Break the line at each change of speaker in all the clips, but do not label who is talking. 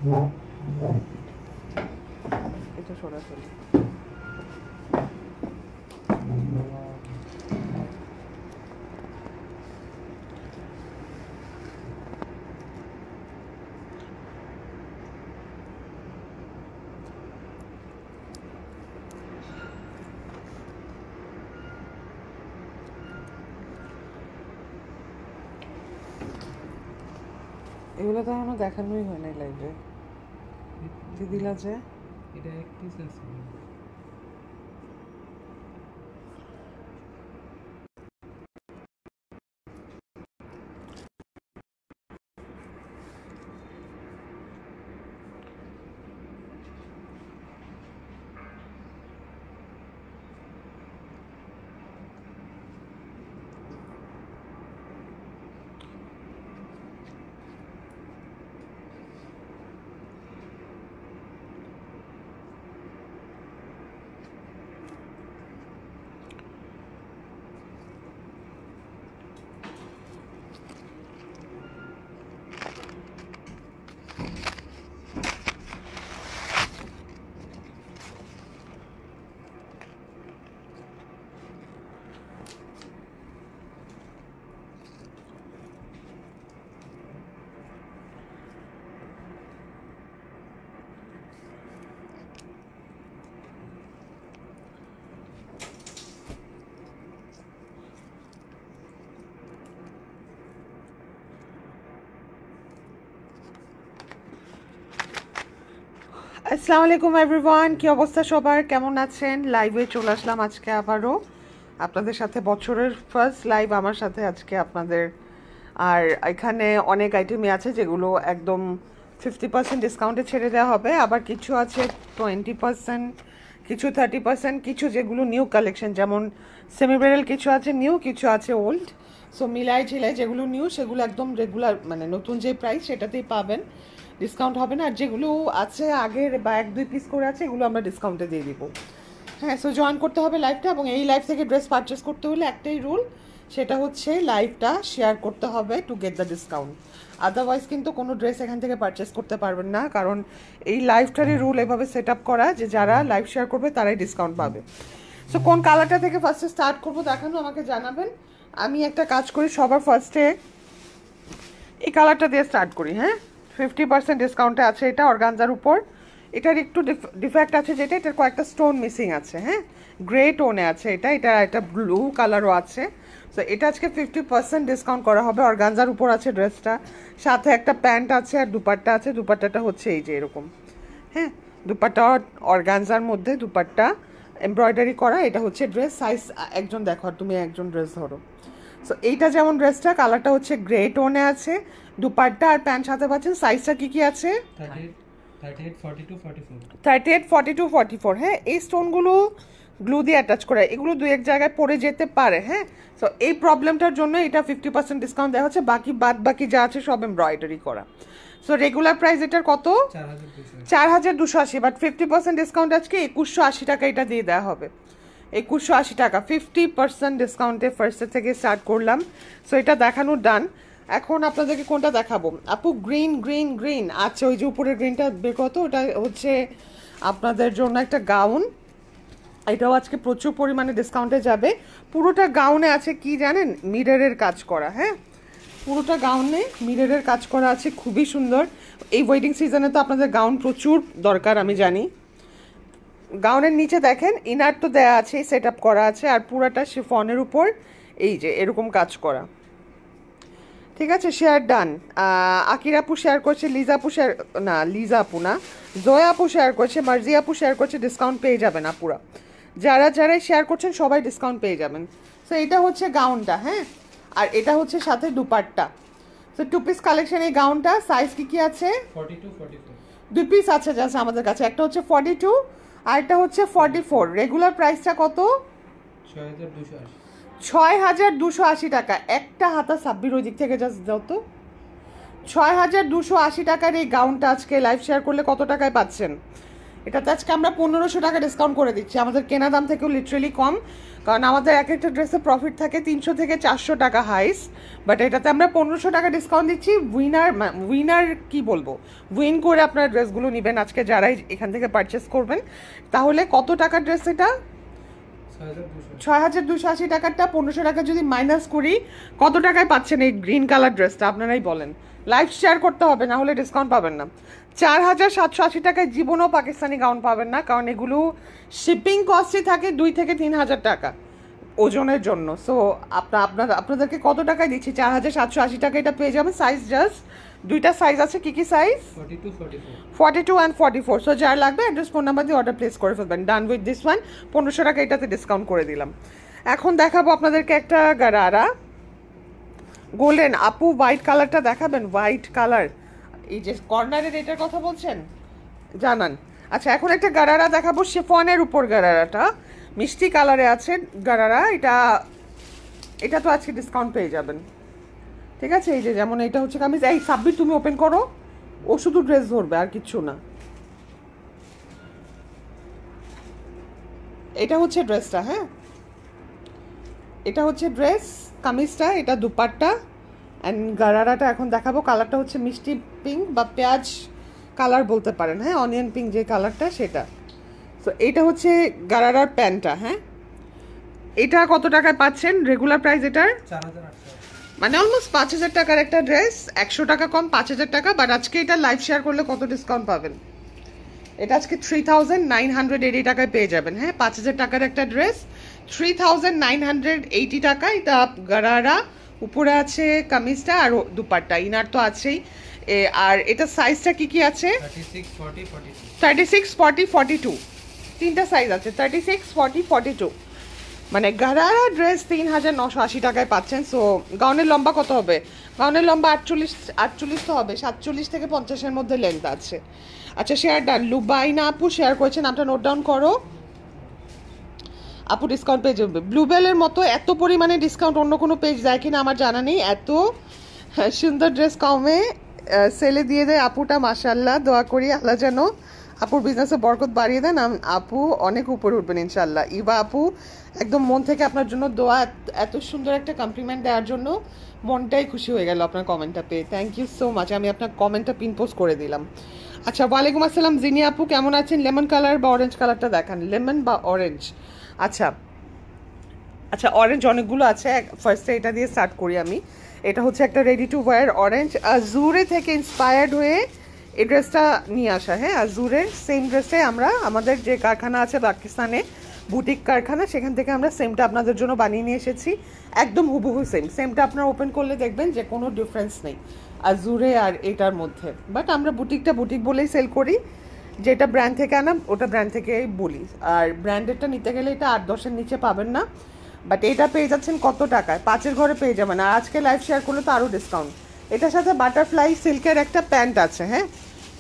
এটা সরাসরি এগুলো তো এখনো দেখানোই হয় নাই লাইভে। কি দিলা যে
এটা এক পিস আছে।
আসসালামু আলাইকুম এভরিওয়ান, কি অবস্থা সবার, কেমন আছেন? লাইভে চলে আসলাম আজকে আবারও আপনাদের সাথে, বছরের ফার্স্ট লাইভ আমার সাথে আজকে আপনাদের। আর এখানে অনেক আইটেমই আছে যেগুলো একদম 50% ডিসকাউন্টে ছেড়ে দেওয়া হবে, আবার কিছু আছে 20%, কিছু 30%, কিছু যেগুলো নিউ কালেকশন, যেমন সেমি ব্রাইডাল কিছু আছে নিউ, কিছু আছে ওল্ড। সো মিলাই ঝিলাই যেগুলো নিউ সেগুলো একদম রেগুলার, মানে নতুন যে প্রাইস সেটাতেই পাবেন, ডিসকাউন্ট হবে না। আর যেগুলো আছে আগের বা 1-2 পিস করে আছে এগুলো আমরা ডিসকাউন্টে দিয়ে দিব। হ্যাঁ, সো জয়েন করতে হবে লাইভটা, এবং এই লাইভ থেকে ড্রেস পারচেস করতে হলে একটাই রুল, সেটা হচ্ছে লাইভটা শেয়ার করতে হবে to get the discount. Otherwise কিন্তু কোনো ড্রেস এখান থেকে পারচেস করতে পারবেন না, কারণ এই লাইভটারই রুল এভাবে সেট আপ করা যে যারা লাইভ শেয়ার করবে তারাই ডিসকাউন্ট পাবে। সো কোন কালারটা থেকে ফার্স্টে স্টার্ট করবো দেখানো, আমাকে জানাবেন। আমি একটা কাজ করি, সবার ফার্স্টে এই কালারটা দিয়ে স্টার্ট করি। হ্যাঁ, 50% ডিসকাউন্টে আছে এটা অর্গানজার উপর। এটার একটু ডিফেক্ট আছে, যেটা এটার কয়েকটা স্টোন মিসিং আছে। হ্যাঁ, গ্রে টোনে আছে এটা, এটা ব্লু কালারও আছে। সো এটা আজকে 50% ডিসকাউন্ট করা হবে, অর্গানজার উপর আছে ড্রেসটা, সাথে একটা প্যান্ট আছে আর দুপাট্টা আছে। দুপাট্টাটা হচ্ছে এই যে এরকম। হ্যাঁ, দুপাট্টা অর্গানজার মধ্যে, দুপাট্টা এমব্রয়ডারি করা। এটা হচ্ছে ড্রেস সাইজ, একজন দেখো আর তুমি একজন ড্রেস ধরো। সো এইটা যেমন ড্রেসটা কালারটা হচ্ছে গ্রে টোনে আছে, দুপাট্টা আর প্যান্ট সাথে পাচ্ছেন। সাইজটা কি কি আছে?
38, 42, 44।
38, 42, 44। হ্যাঁ, এই স্টোনগুলো গ্লু দিয়ে অ্যাটাচ করা, এগুলো দুই এক জায়গায় পড়ে যেতে পারে। হ্যাঁ, সো এই প্রবলেমটার জন্য এটা 50% ডিসকাউন্ট দেওয়া হচ্ছে, বাকি যা আছে সব এমব্রয়ডারি করা। সো রেগুলার প্রাইস এটার কত? 4280, বাট 50% ডিসকাউন্ট আজকে 2180 টাকা এটা দিয়ে দেওয়া হবে। 2180 টাকা 50% ডিসকাউন্টে ফার্স্টের থেকে স্টার্ট করলাম। সো এটা দেখানো ডান। এখন আপনাদেরকে কোনটা দেখাবো আপু? গ্রিন গ্রিন গ্রিন আচ্ছা, ওই যে উপরের গ্রিনটা বের করতো, ওটা হচ্ছে আপনাদের জন্য একটা গাউন। এটাও আজকে প্রচুর পরিমাণে ডিসকাউন্টে যাবে। পুরোটা গাউনে আছে কি জানেন? মিররের কাজ করা। হ্যাঁ, পুরোটা গাউনে মিররের কাজ করা আছে, খুবই সুন্দর। এই ওয়েডিং সিজনে তো আপনাদের গাউন প্রচুর দরকার, আমি জানি। গাউনের নিচে দেখেন ইনার তো দেয়া আছে, সেট আপ করা আছে, আর পুরাটা শিফনের উপর এই যে এরকম কাজ করা। ঠিক আছে, শেয়ার ডান। আকির আপু শেয়ার করছে, লিজা আপু শেয়ার, না লিজা আপু না, জয়া আপু শেয়ার করছে, মার্জি আপু শেয়ার করছে। ডিসকাউন্ট পেয়ে যাবেন আপুরা, যারাই শেয়ার করছেন সবাই ডিসকাউন্ট পেয়ে যাবেন। সো এটা হচ্ছে গাউনটা। হ্যাঁ, আর এটা হচ্ছে সাথে দুপাট্টা। সো 2 পিস কালেকশন এই গাউনটা। সাইজ কি আছে?
42, 44।
2 পিস আছে জাস্ট আমাদের কাছে, একটা হচ্ছে 42 আর একটা হচ্ছে 44। রেগুলার প্রাইসটা কত?
6280।
6280 টাকা। একটা হাতা সাব্বির ওই দিক থেকে জাস্ট দাও তো। 6280 টাকার এই গাউনটা আজকে লাইভ শেয়ার করলে কত টাকায় পাচ্ছেন? এটাতে আজকে আমরা 1500 টাকা ডিসকাউন্ট করে দিচ্ছি, আমাদের কেনা দাম থেকেও লিটারেলি কম, কারণ আমাদের এক একটা ড্রেসে প্রফিট থাকে 300 থেকে 400 টাকা হাইস, বাট এটাতে আমরা 1500 টাকা ডিসকাউন্ট দিচ্ছি। উইনার কি বলবো, উইন করে আপনার ড্রেসগুলো নেবেন আজকে যারাই এখান থেকে পারচেস করবেন। তাহলে কত টাকার ড্রেস এটা? 6280 টাকারটা 1500 টাকা যদি মাইনাস করি, কত টাকায় পাচ্ছেন এই গ্রিন কালার ড্রেসটা আপনারাই বলেন। লাইভ শেয়ার করতে হবে, না হলে ডিসকাউন্ট পাবেন না। 4780 টাকায় জীবনেও পাকিস্তানি গাউন পাবেন না, কারণ এগুলো শিপিং কস্টই থাকে 2 থেকে 3000 টাকা ওজনের জন্য। সো আপনাদেরকে কত টাকায় দিচ্ছি? 4780 টাকা এটা পেয়ে যাবেন। সাইজ জাস্ট দুইটা সাইজ আছে, কি কি সাইজ? 42 অ্যান্ড 44। সো যার লাগবে অ্যাড্রেস ফোন নাম্বার দিয়ে অর্ডার প্লেস করে ফেলবেন। ডান উইথ দিস ওয়ান। 1500 টাকা এটাতে ডিসকাউন্ট করে দিলাম। এখন দেখাবো আপনাদেরকে একটা গারারা গোল্ডেন। আপু হোয়াইট কালারটা দেখাবেন? হোয়াইট কালার, এই যে কর্নারের এটার কথা বলছেন, জানান। আচ্ছা, এখন একটা গারারা দেখাবো, শিফনের উপর গারারাটা মিষ্টি কালারে আছে গারারা। এটা তো আজকে ডিসকাউন্ট পেয়ে যাবেন, ঠিক আছে? এই যে যেমন এটা হচ্ছে কামিজ। এই সাব্বির তুমি ওপেন করো, ও শুধু ড্রেস ধরবে আর কিচ্ছু না। এটা হচ্ছে ড্রেসটা, হ্যাঁ এটা হচ্ছে ড্রেস, কামিজটা, এটা দুপাট্টা অ্যান্ড গারারাটা এখন দেখাবো। কালারটা হচ্ছে মিষ্টি পিঙ্ক বা পেঁয়াজ কালার বলতে পারেন, হ্যাঁ অনিয়ন পিঙ্ক যে কালারটা সেটা। সো এইটা হচ্ছে গারারার প্যান্টটা, হ্যাঁ এটা কত টাকায় পাচ্ছেন? রেগুলার প্রাইস এটার
4800,
মানে অলমোস্ট 5000 টাকার একটা ড্রেস, 100 টাকা কম, 5000 টাকা। বাট আজকে এটা লাইভ শেয়ার করলে কত ডিসকাউন্ট পাবেন? এটা আজকে 3980 টাকায় পেয়ে যাবেন, হ্যাঁ 5000 টাকার একটা ড্রেস 3980 টাকা। এটা গারারা, উপরে আছে কামিজটা আর দুপাট্টা, ইনার তো আছেই। আর এটা সাইজটা কি কি আছে? 36, 40, 42 তিনটা সাইজ আছে, 36, 40, 42। মানে গারারা ড্রেস 3980 টাকায় পাচ্ছেন। সো গাউনের লম্বা কত হবে? গাউনের লম্বা 48 তো হবে, 47 থেকে 50-এর মধ্যে লেন্থ আছে। আচ্ছা শেয়ার ডান। লুবাইনা আপু শেয়ার করেছেন, আপনার নোট ডাউন করো। আপু ডিসকাউন্ট পেয়ে যাবে। ব্লুবেলের মতো এত পরিমাণে ডিসকাউন্ট অন্য কোনো পেজ দেয় কিনা আমার জানা নেই। এত সুন্দর ড্রেস কমে সেলে দিয়ে দেয় আপুটা, মাশাল্লাহ। দোয়া করি আল্লাহ যেন আপুর বিজনেসে বরকত বাড়িয়ে দেন, আপু অনেক উপরে উঠবেন ইনশাল্লাহ। ইবা আপু একদম মন থেকে আপনার জন্য দোয়া, এত সুন্দর একটা কমপ্লিমেন্ট দেওয়ার জন্য মনটাই খুশি হয়ে গেল আপনার কমেন্টটা পেয়ে। Thank you so much. আমি আপনার কমেন্টটা পিন পোস্ট করে দিলাম। আচ্ছা ওয়ালাইকুম আসসালাম জিনি আপু, কেমন আছেন? লেমন কালার বা অরেঞ্জ কালারটা দেখান। লেমন বা অরেঞ্জ? আচ্ছা আচ্ছা, অরেঞ্জ অনেকগুলো আছে, ফার্স্টে এটা দিয়ে স্টার্ট করি আমি। এটা হচ্ছে একটা রেডি টু ওয়্যার অরেঞ্জ, আজুরে থেকে ইন্সপায়ার্ড হয়ে এই ড্রেসটা নিয়ে আসা, হ্যাঁ আজুরের সেম ড্রেসটাই আমরা আমাদের যে কারখানা আছে পাকিস্তানে, বুটিক কারখানা, সেখান থেকে আমরা সেমটা আপনাদের জন্য বানিয়ে নিয়ে এসেছি। একদম হুবহু সেমটা আপনারা ওপেন করলে দেখবেন যে কোনো ডিফারেন্স নেই আজুরে আর এটার মধ্যে। বাট আমরা বুটিক বলেই সেল করি, যেটা ব্র্যান্ড থেকে আনা ওটা ব্র্যান্ড থেকেই বলি। আর ব্র্যান্ডেডটা নিতে গেলে এটা 8-10-এর নিচে পাবেন না। বাট এটা পেয়ে যাচ্ছেন কত টাকায়? 5-এর ঘরে পেয়ে যাবেন। আর আজকে লাইভ শেয়ার করলে তো আরও ডিসকাউন্ট। এটার সাথে বাটারফ্লাই সিল্কের একটা প্যান্ট আছে, হ্যাঁ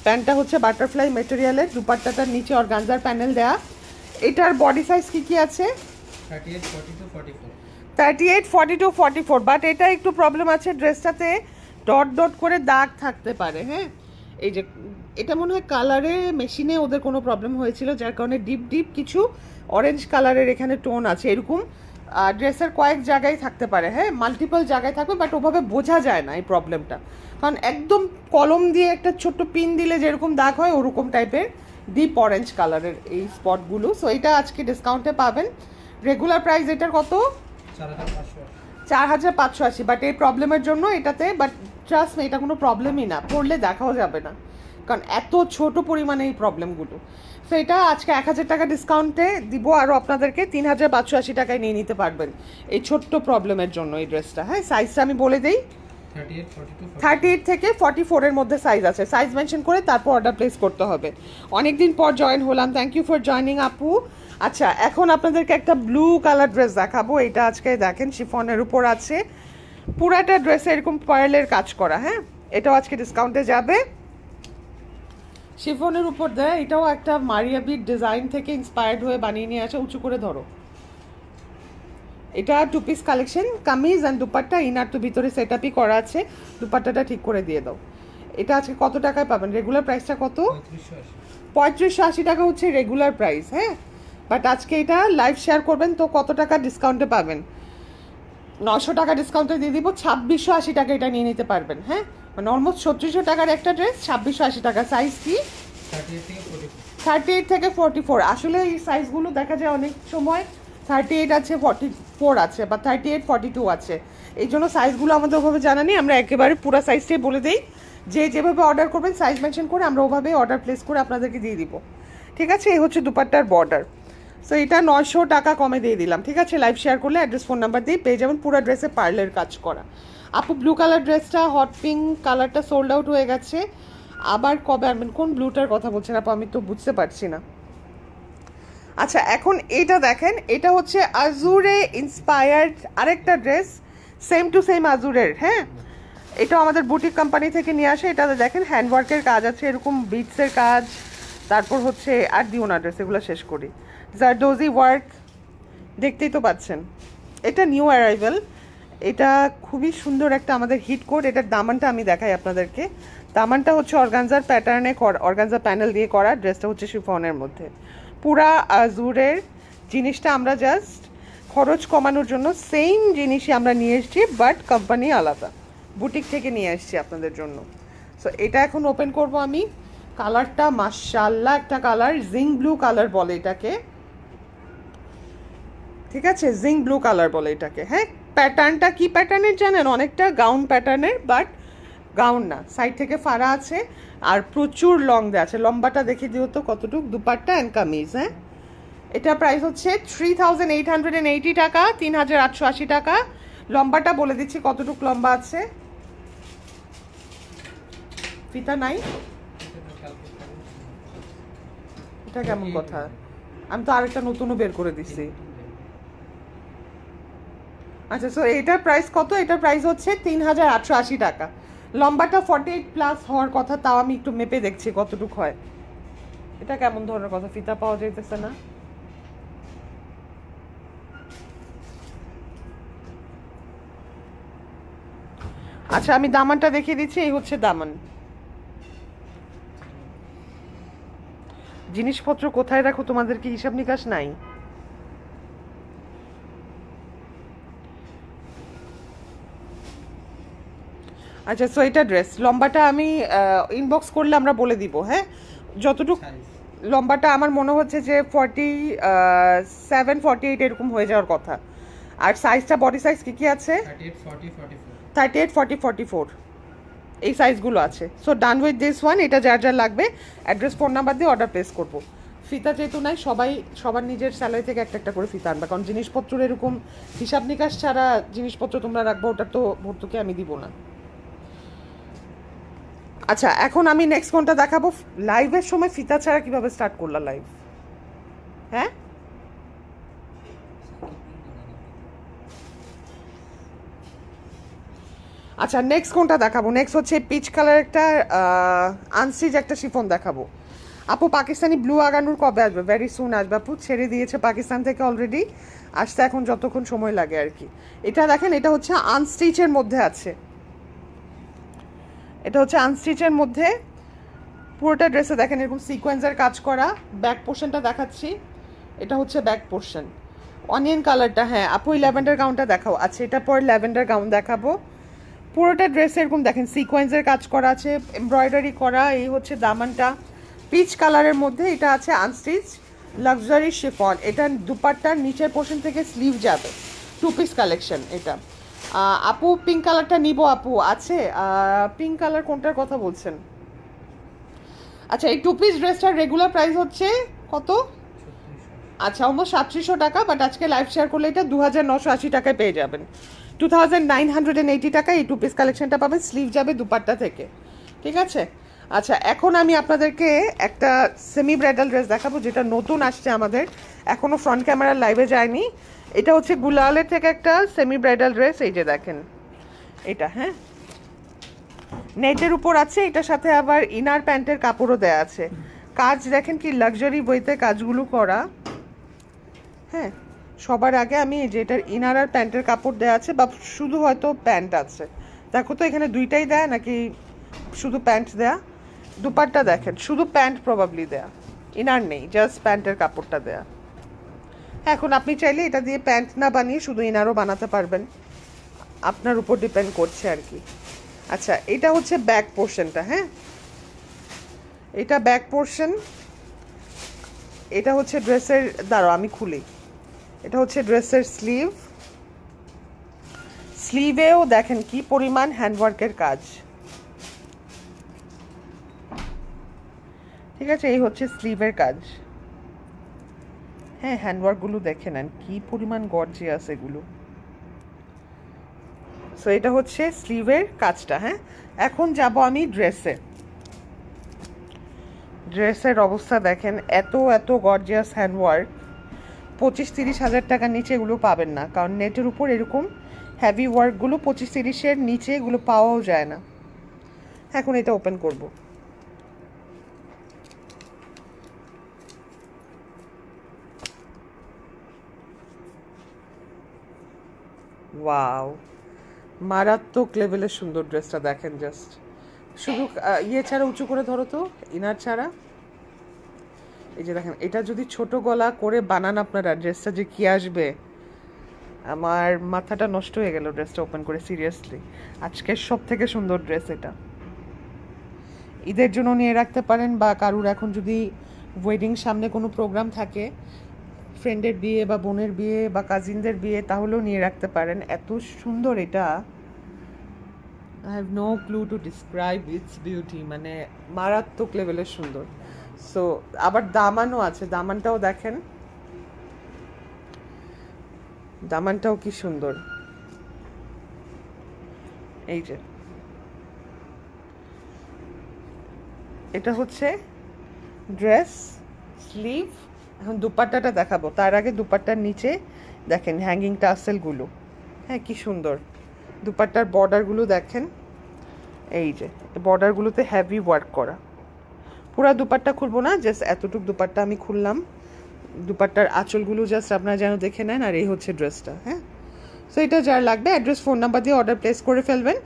প্যান্টটা হচ্ছে বাটারফ্লাই মেটেরিয়ালের, দুপাট্টাটার নিচে অর্গানজার প্যানেল দেয়া। এটার বডি সাইজ কি কি আছে?
38, 42, 44।
38, 42, 44। বাট এটা একটু প্রবলেম আছে, ড্রেসটাতে ডট ডট করে দাগ থাকতে পারে, হ্যাঁ এই যে এটা মনে হয় কালারে মেশিনে ওদের কোনো প্রবলেম হয়েছিল, যার কারণে ডিপ কিছু অরেঞ্জ কালারের এখানে টোন আছে এরকম। ড্রেসের কয়েক জায়গায় থাকতে পারে, হ্যাঁ মাল্টিপল জায়গায় থাকবে, বাট ওভাবে বোঝা যায় না এই প্রবলেমটা, কারণ একদম কলম দিয়ে একটা ছোট্ট পিন দিলে যেরকম দাগ হয় ওরকম টাইপের ডিপ অরেঞ্জ কালারের এই স্পটগুলো। সো এটা আজকে ডিসকাউন্টে পাবেন। রেগুলার প্রাইস এটার কত? 4580। বাট এই প্রবলেমের জন্য এটাতে, বাট ট্রাস্ট মি এটা কোনো প্রবলেমই না, পড়লে দেখাও যাবে না, কারণ এত ছোট পরিমাণে এই প্রবলেমগুলো। সো এটা আজকে 1000 টাকা ডিসকাউন্টে দিব, আরও আপনাদেরকে 3580 টাকায় নিয়ে নিতে পারবেন এই ছোট্ট প্রবলেমের জন্য এই ড্রেসটা। হ্যাঁ সাইজটা আমি বলে দিই, 38 থেকে 44-এর মধ্যে সাইজ আছে। সাইজ মেনশন করে তারপর অর্ডার প্লেস করতে হবে। অনেকদিন পর জয়েন হলাম, থ্যাংক ইউ ফর জয়নিং আপু। আচ্ছা এখন আপনাদেরকে একটা ব্লু কালার ড্রেস দেখাবো। এটা আজকে দেখেন শিফনের উপর আছে, পুরাটা ড্রেসে এরকম পার্লের কাজ করা, হ্যাঁ এটাও আজকে ডিসকাউন্টে যাবে। শিফনের উপর দেয়, এটাও একটা মারিয়াবির ডিজাইন থেকে ইন্সপায়ার্ড হয়ে বানিয়ে নিয়ে আসা। উঁচু করে ধরো। এটা 2 piece collection, kameez and dupatta, inner তো ভিতরে সেটআপই করা আছে, দুপাট্টাটা ঠিক করে দিয়ে দাও। এটা আজকে কত টাকায় পাবেন? রেগুলার প্রাইসটা কত? 3580 টাকা হচ্ছে রেগুলার প্রাইস, হ্যাঁ। বাট আজকে এটা লাইভ শেয়ার করবেন তো কত টাকা ডিসকাউন্টে পাবেন? 900 টাকা ডিসকাউন্টে দিয়ে দিব, 2680 টাকা এটা নিয়ে নিতে পারবেন, হ্যাঁ। মানে অলমোস্ট 3600 টাকার একটা ড্রেস 2680 টাকা। সাইজ কি? 38 থেকে 44। আসলে এই সাইজগুলো দেখা যায় অনেক সময় 38 আছে, 44 আছে, বা 38 42 আছে। এই জন্য সাইজগুলো আমাদের ওভাবে জানা নেই, আমরা একেবারে পুরো সাইজটাই বলে দিই। যেভাবে অর্ডার করবেন সাইজ মেনশন করে আমরা ওভাবে অর্ডার প্লেস করে আপনাদেরকে দিয়ে দিব, ঠিক আছে। এই হচ্ছে দুপাট্টার বর্ডার। সো এটা 900 টাকা কমে দিয়ে দিলাম, ঠিক আছে। লাইভ শেয়ার করলে অ্যাড্রেস ফোন নাম্বার দিয়ে পেয়ে যাবেন। পুরো ড্রেসে পার্লের কাজ করা। আপু ব্লু কালার ড্রেসটা, হট পিঙ্ক কালারটা সোল্ড আউট হয়ে গেছে, আবার কবে আনবেন? কোন ব্লুটার কথা বলছেন আপু? আমি তো বুঝতে পারছি না। আচ্ছা, এখন এটা দেখেন, এটা হচ্ছে আজুরে ইন্সপায়ার্ড আরেকটা ড্রেস, সেম টু সেম আজুরের, হ্যাঁ। এটা আমাদের বুটিক কোম্পানি থেকে নিয়ে আসে। এটাতে দেখেন হ্যান্ডওয়ার্কের কাজ আছে, এরকম বিটসের কাজ, তারপর হচ্ছে আর দিও না ড্রেস, এগুলো শেষ করি। জারদোজি ওয়ার্ক দেখতেই তো পাচ্ছেন। এটা নিউ অ্যারাইভেল, এটা খুবই সুন্দর একটা আমাদের হিট কোড। এটার দামানটা আমি দেখাই আপনাদেরকে। দামানটা হচ্ছে অর্গানজার প্যাটার্নে, অর্গানজা প্যানেল দিয়ে করা। ড্রেসটা হচ্ছে শিফনের মধ্যে, পুরা আজুরের জিনিসটা আমরা জাস্ট খরচ কমানোর জন্য সেম জিনিসই আমরা নিয়ে এসেছি, বাট কোম্পানি আলাদা, বুটিক থেকে নিয়ে এসেছি আপনাদের জন্য। সো এটা এখন ওপেন করব আমি। কালারটা মাশাআল্লাহ একটা কালার, জিং ব্লু কালার বলে এটাকে, ঠিক আছে। জিং ব্লু কালার বলে এটাকে, হ্যাঁ। প্যাটার্নটা কি প্যাটার্নের জানেন? অনেকটা গাউন প্যাটার্নের, বাট গাউন না, সাইড থেকে ফাড়া আছে আর প্রচুর লং দেওয়া আছে। লম্বাটা দেখে দিও তো কতটুকু, দুপাট্টা অ্যান্ড কামিজ, হ্যাঁ। এটা প্রাইস হচ্ছে 3880 টাকা, 3880 টাকা। লম্বাটা বলে দিচ্ছি কতটুকু লম্বা আছে। ফিতা নাই? এটা কেমন কথা? আমি তো আরেকটা নতুনও বের করে দিছি। আচ্ছা, সো এটার প্রাইস কত? এটার প্রাইস হচ্ছে 3880 টাকা। লম্বাটা 48 প্লাস হওয়ার কথা, তাও আমি একটু মেপে দেখছি কতটুকু হয়। এটা কেমন ধরনের কথা? ফিতা পাওয়া যাইতেছে না। আচ্ছা, আমি দামানটা দেখিয়ে দিচ্ছি। এই হচ্ছে দামান। জিনিসপত্র কোথায় রাখো তোমাদের কি হিসাব নিকাশ নাই? আচ্ছা, সো এটা ড্রেস লম্বাটা আমি ইনবক্স করলে আমরা বলে দিব, হ্যাঁ। যতটুকু লম্বাটা আমার মনে হচ্ছে যে 47 48 এরকম হয়ে যাওয়ার কথা। আর সাইজটা, বডি সাইজ কি কি আছে? 38 40 44 এই সাইজগুলো আছে। So done with this one. এটা যার যার লাগবে অ্যাড্রেস ফোন নাম্বার দিয়ে অর্ডার প্লেস করবো। ফিতা যেহেতু নাই, সবার নিজের স্যালারি থেকে একটা একটা করে ফিতা আনবে, কারণ জিনিসপত্র এরকম হিসাব নিকাশ ছাড়া জিনিসপত্র তোমরা রাখবো, ওটা তো ভর্তুকি আমি দিব না। আচ্ছা, এখন আমি নেক্সট কোনটা দেখাবো। লাইভের সময় ফিতা ছাড়া কিভাবে স্টার্ট করলা লাইভ, হ্যাঁ? আচ্ছা, নেক্সট কোনটা দেখাবো? নেক্সট হচ্ছে পিচ কালার একটা আনস্টিচ একটা শিফন দেখাবো। আপু পাকিস্তানি ব্লু আগানুর কবে আসবে? ভেরি সুন আসবে আপু, ছেড়ে দিয়েছে পাকিস্তান থেকে অলরেডি, আসতে এখন যতক্ষণ সময় লাগে আর কি। এটা দেখেন, এটা হচ্ছে আনস্টিচের মধ্যে আছে। এটা হচ্ছে আনস্টিচের মধ্যে, পুরোটা ড্রেসে দেখেন এরকম সিকোয়েন্সের কাজ করা। ব্যাক পোর্শনটা দেখাচ্ছি, এটা হচ্ছে ব্যাক পোর্শন। অনিয়ন কালারটা, হ্যাঁ আপু ওই ল্যাভেন্ডার গাউনটা দেখাও। আচ্ছা, এটা পর ল্যাভেন্ডার গাউন দেখাবো। পুরোটা ড্রেসে এরকম দেখেন সিকোয়েন্সের কাজ করা আছে, এমব্রয়ডারি করা। এই হচ্ছে দামানটা পিচ কালারের মধ্যে, এটা আছে আনস্টিচ লাক্সারি শিফন। এটা দুপাট্টার নিচের পোর্শন থেকে স্লিভ যাবে, 2 পিস কালেকশন এটা। আপু পিঙ্ক কালারটা নিব আপু, আছে পিঙ্ক কালার কোনটার কথা বলছেন? আচ্ছা, এই 2 পিস ড্রেসটার রেগুলার প্রাইস হচ্ছে কত? আচ্ছা, অলমোস্ট 3700 টাকা, বাট আজকে লাইভ শেয়ার করলে এটা 2980 টাকায় পেয়ে যাবেন। 2980 টাকায় এই 2 পিস কালেকশনটা পাবেন, স্লিভ যাবে দুপাট্টা থেকে, ঠিক আছে। আচ্ছা, এখন আমি আপনাদেরকে একটা সেমি ব্রাইডাল ড্রেস দেখাবো, যেটা নতুন আসছে আমাদের, এখনও ফ্রন্ট ক্যামেরার লাইভে যায়নি। এটা হচ্ছে গুলালের থেকে একটা সেমি ব্রাইডাল ড্রেস। এই যে দেখেন এটা, হ্যাঁ নেটের উপর আছে, এটার সাথে আবার ইনার প্যান্টের কাপড়ও দেয়া আছে। কাজ দেখেন কি লাক্সারি বইতে কাজগুলো করা, হ্যাঁ। সবার আগে আমি এই যে এটার ইনার আর প্যান্টের কাপড় দেওয়া আছে, বা শুধু হয়তো প্যান্ট আছে, দেখো তো এখানে দুইটাই দেয়া নাকি শুধু প্যান্ট দেয়া। দুপাট্টা দেখেন, শুধু প্যান্ট প্রবাবলি দেয়া, ইনার নেই, জাস্ট প্যান্টের কাপড়টা দেয়া। এখন আপনি চাইলে এটা দিয়ে প্যান্ট না বানিয়ে শুধু ইনারও বানাতে পারবেন, আপনার উপর ডিপেন্ড করছে আর কি। আচ্ছা, এটা হচ্ছে ব্যাক পোর্শনটা। হ্যাঁ, এটা ব্যাক পোর্শন। এটা হচ্ছে ড্রেসের, দাঁড়াও আমি খুলি। এটা হচ্ছে ড্রেসের স্লিভ। স্লিভেও দেখেন কি পরিমাণ হ্যান্ডওয়ার্কের কাজ। ঠিক আছে, এই হচ্ছে স্লিভের কাজ। হ্যাঁ, হ্যান্ডওয়ার্কগুলো দেখে নেন কি পরিমাণ গর্জিয়াস এগুলো। সো এটা হচ্ছে স্লিভের কাজটা। হ্যাঁ, এখন যাব আমি ড্রেসে। ড্রেসের অবস্থা দেখেন, এত এত গর্জিয়াস হ্যান্ডওয়ার্ক। 25-30 হাজার টাকার নিচে এগুলো পাবেন না, কারণ নেটের উপর এরকম হ্যাভি ওয়ার্কগুলো 25-30-এর নিচে এগুলো পাওয়াও যায় না। এখন এটা ওপেন করব। ওয়াও, মারাত্মক লেভেলের সুন্দর ড্রেসটা দেখেন। জাস্ট শুধু ইয়ে ছাড়া, উঁচু করে ধরো তো, ইনার ছাড়া। এই যে দেখেন, এটা যদি ছোট গলা করে বানান আপনারা, ড্রেসটা যে কি আসবে, আমার মাথাটা নষ্ট হয়ে গেল ড্রেসটা ওপেন করে। সিরিয়াসলি আজকের সব থেকে সুন্দর ড্রেস এটা। ঈদের জন্য নিয়ে রাখতে পারেন, বা কারুর এখন যদি ওয়েডিং সামনে কোনো প্রোগ্রাম থাকে, ফ্রেন্ডের বিয়ে বা বোনের বিয়ে বা কাজিনদের বিয়ে, তাহলেও নিয়ে রাখতে পারেন। এত সুন্দর এটা, I have no clue to describe its beauty. মানে মারাত্মক লেভেলের সুন্দর। সো আবার দামানও আছে, দামানটাও দেখেন, দামানটাও কি সুন্দর। এই যে এটা হচ্ছে ড্রেস স্লিভ। এখন দুপাট্টাটা দেখাবো, তার আগে দুপাট্টার নিচে দেখেন হ্যাঙ্গিং টাসেলগুলো। হ্যাঁ, কি সুন্দর দুপাট্টার বর্ডারগুলো দেখেন। এই যে বর্ডারগুলোতে হ্যাভি ওয়ার্ক করা। পুরা দুপাট্টা খুলবো না, জাস্ট এতটুকু দুপাট্টা আমি খুললাম। দুপাট্টার আঁচলগুলো জাস্ট আপনারা যেন দেখে নেন। আর এই হচ্ছে ড্রেসটা। হ্যাঁ, সো এটা যার লাগবে অ্যাড্রেস ফোন নাম্বার দিয়ে অর্ডার প্লেস করে ফেলবেন।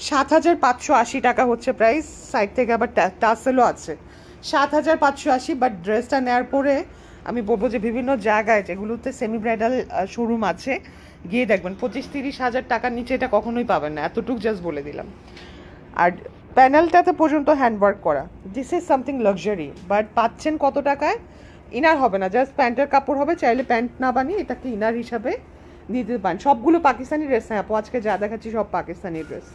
7,580 টাকা হচ্ছে প্রাইস। সাইড থেকে আবার টাসেলও আছে। 7,580, বাট ড্রেসটা নেওয়ার পরে আমি বলবো যে বিভিন্ন জায়গায় যেগুলোতে সেমি ব্রাইডাল শোরুম আছে, গিয়ে দেখবেন 25-30 হাজার টাকার নিচে এটা কখনোই পাবেন না। এতটুকু জাস্ট বলে দিলাম। আর প্যানেলটাতে পর্যন্ত হ্যান্ডওয়ার্ক করা। This is something luxury, but পাচ্ছেন কত টাকায়? ইনার হবে না, জাস্ট প্যান্টের কাপড় হবে। চাইলে প্যান্ট না বানিয়ে এটাকে ইনার হিসাবে নিতে পারেন। সবগুলো পাকিস্তানি ড্রেস। হ্যাঁ আপু, আজকে যা দেখাচ্ছি সব পাকিস্তানি ড্রেস,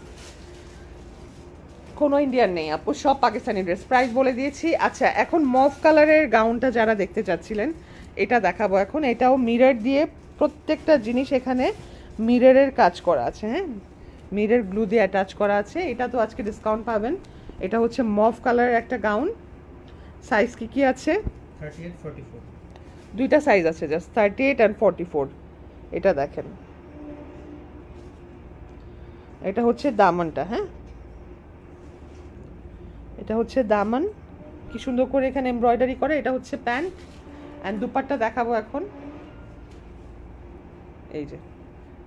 কোনো ইন্ডিয়ান নেই আপু, সব পাকিস্তানি ড্রেস। প্রাইস বলে দিয়েছি। আচ্ছা, এখন মভ কালারের গাউনটা যারা দেখতে চাচ্ছিলেন, এটা দেখাবো এখন। এটাও মিরর দিয়ে, প্রত্যেকটা জিনিস এখানে মিররের কাজ করা আছে। হ্যাঁ, মিরর গ্লু দিয়ে অ্যাটাচ করা আছে। এটা তো আজকে ডিসকাউন্ট পাবেন। এটা হচ্ছে মভ কালারের একটা গাউন। সাইজ কি কি আছে?
38-44।
দুইটা সাইজ আছে, জাস্ট 38 and 44। এটা দেখেন, এটা হচ্ছে দামনটা। হ্যাঁ, এটা হচ্ছে দামন, কি সুন্দর করে এখানে এমব্রয়ডারি করে। এটা হচ্ছে প্যান্ট অ্যান্ড দুপাট্টা দেখাবো এখন। এই যে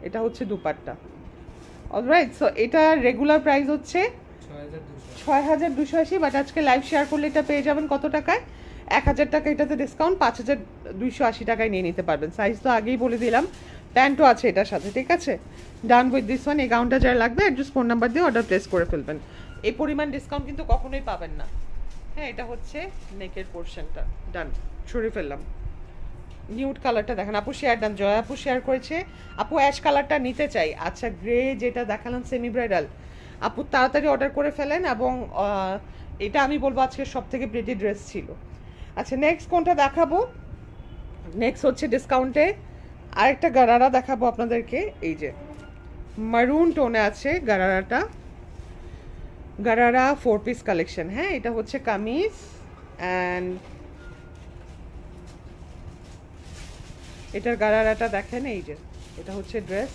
এটা হচ্ছে দুপাট্টা। অলরাইট, সো এটা রেগুলার প্রাইস হচ্ছে 6,280, বাট আজকে লাইভ শেয়ার করলে এটা পেয়ে যাবেন কত টাকায়? 1,000 টাকা এটাতে ডিসকাউন্ট, 5,280 টাকায় নিয়ে নিতে পারবেন। সাইজ তো আগেই বলে দিলাম, প্যান্টও আছে এটার সাথে। ঠিক আছে, ডান উইথ দিস ওয়ান। এই গাউনটা যারা লাগবে অ্যাড্রেস ফোন নাম্বার দিয়ে অর্ডার প্লেস করে ফেলবেন। এই পরিমাণ ডিসকাউন্ট কিন্তু কখনোই পাবেন না। হ্যাঁ, এটা হচ্ছে নেকের পোর্শনটা। ডান, সরিয়ে ফেললাম। নিউড কালারটা দেখেন, আপু শেয়ার ডান, জয়া আপু শেয়ার করেছে। আপু অ্যাশ কালারটা নিতে চাই। আচ্ছা, গ্রে যেটা দেখালাম সেমি ব্রাইডাল, আপু তাড়াতাড়ি অর্ডার করে ফেলেন। এবং এটা আমি বলবো আজকে সব থেকে প্রিটি ড্রেস ছিল। আচ্ছা, নেক্সট কোনটা দেখাবো? নেক্সট হচ্ছে ডিসকাউন্টে আরেকটা গারারা দেখাবো আপনাদেরকে। এই যে মারুন টোনে আছে গারারাটা, গারারা 4 পিস কালেকশন। হ্যাঁ, এটা হচ্ছে কামিজ অ্যান্ড এটার গারারাটা দেখেন। এই যে এটা হচ্ছে ড্রেস,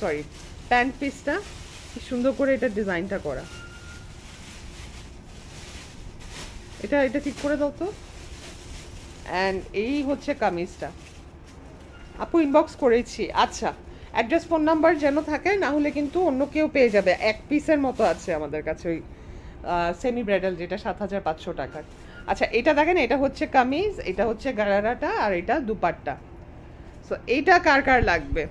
সরি প্যান্ট পিসটা। কি সুন্দর করে এটা ডিজাইনটা করা। এটা ঠিক করে দাও তো। অ্যান্ড এই হচ্ছে কামিজটা। আপু ইনবক্স করেছি। আচ্ছা, অ্যাড্রেস ফোন নাম্বার যেন থাকে, না হলে কিন্তু অন্য কেউ পেয়ে যাবে। 1 পিসের মতো আছে আমাদের কাছে ওই সেমি ব্রাইডাল, যেটা 7,500 টাকার। আচ্ছা এটা দেখেন, এটা হচ্ছে কামিজ, এটা হচ্ছে গারারাটা, আর এটা দুপাট্টা। সো এইটা কার কার লাগবে?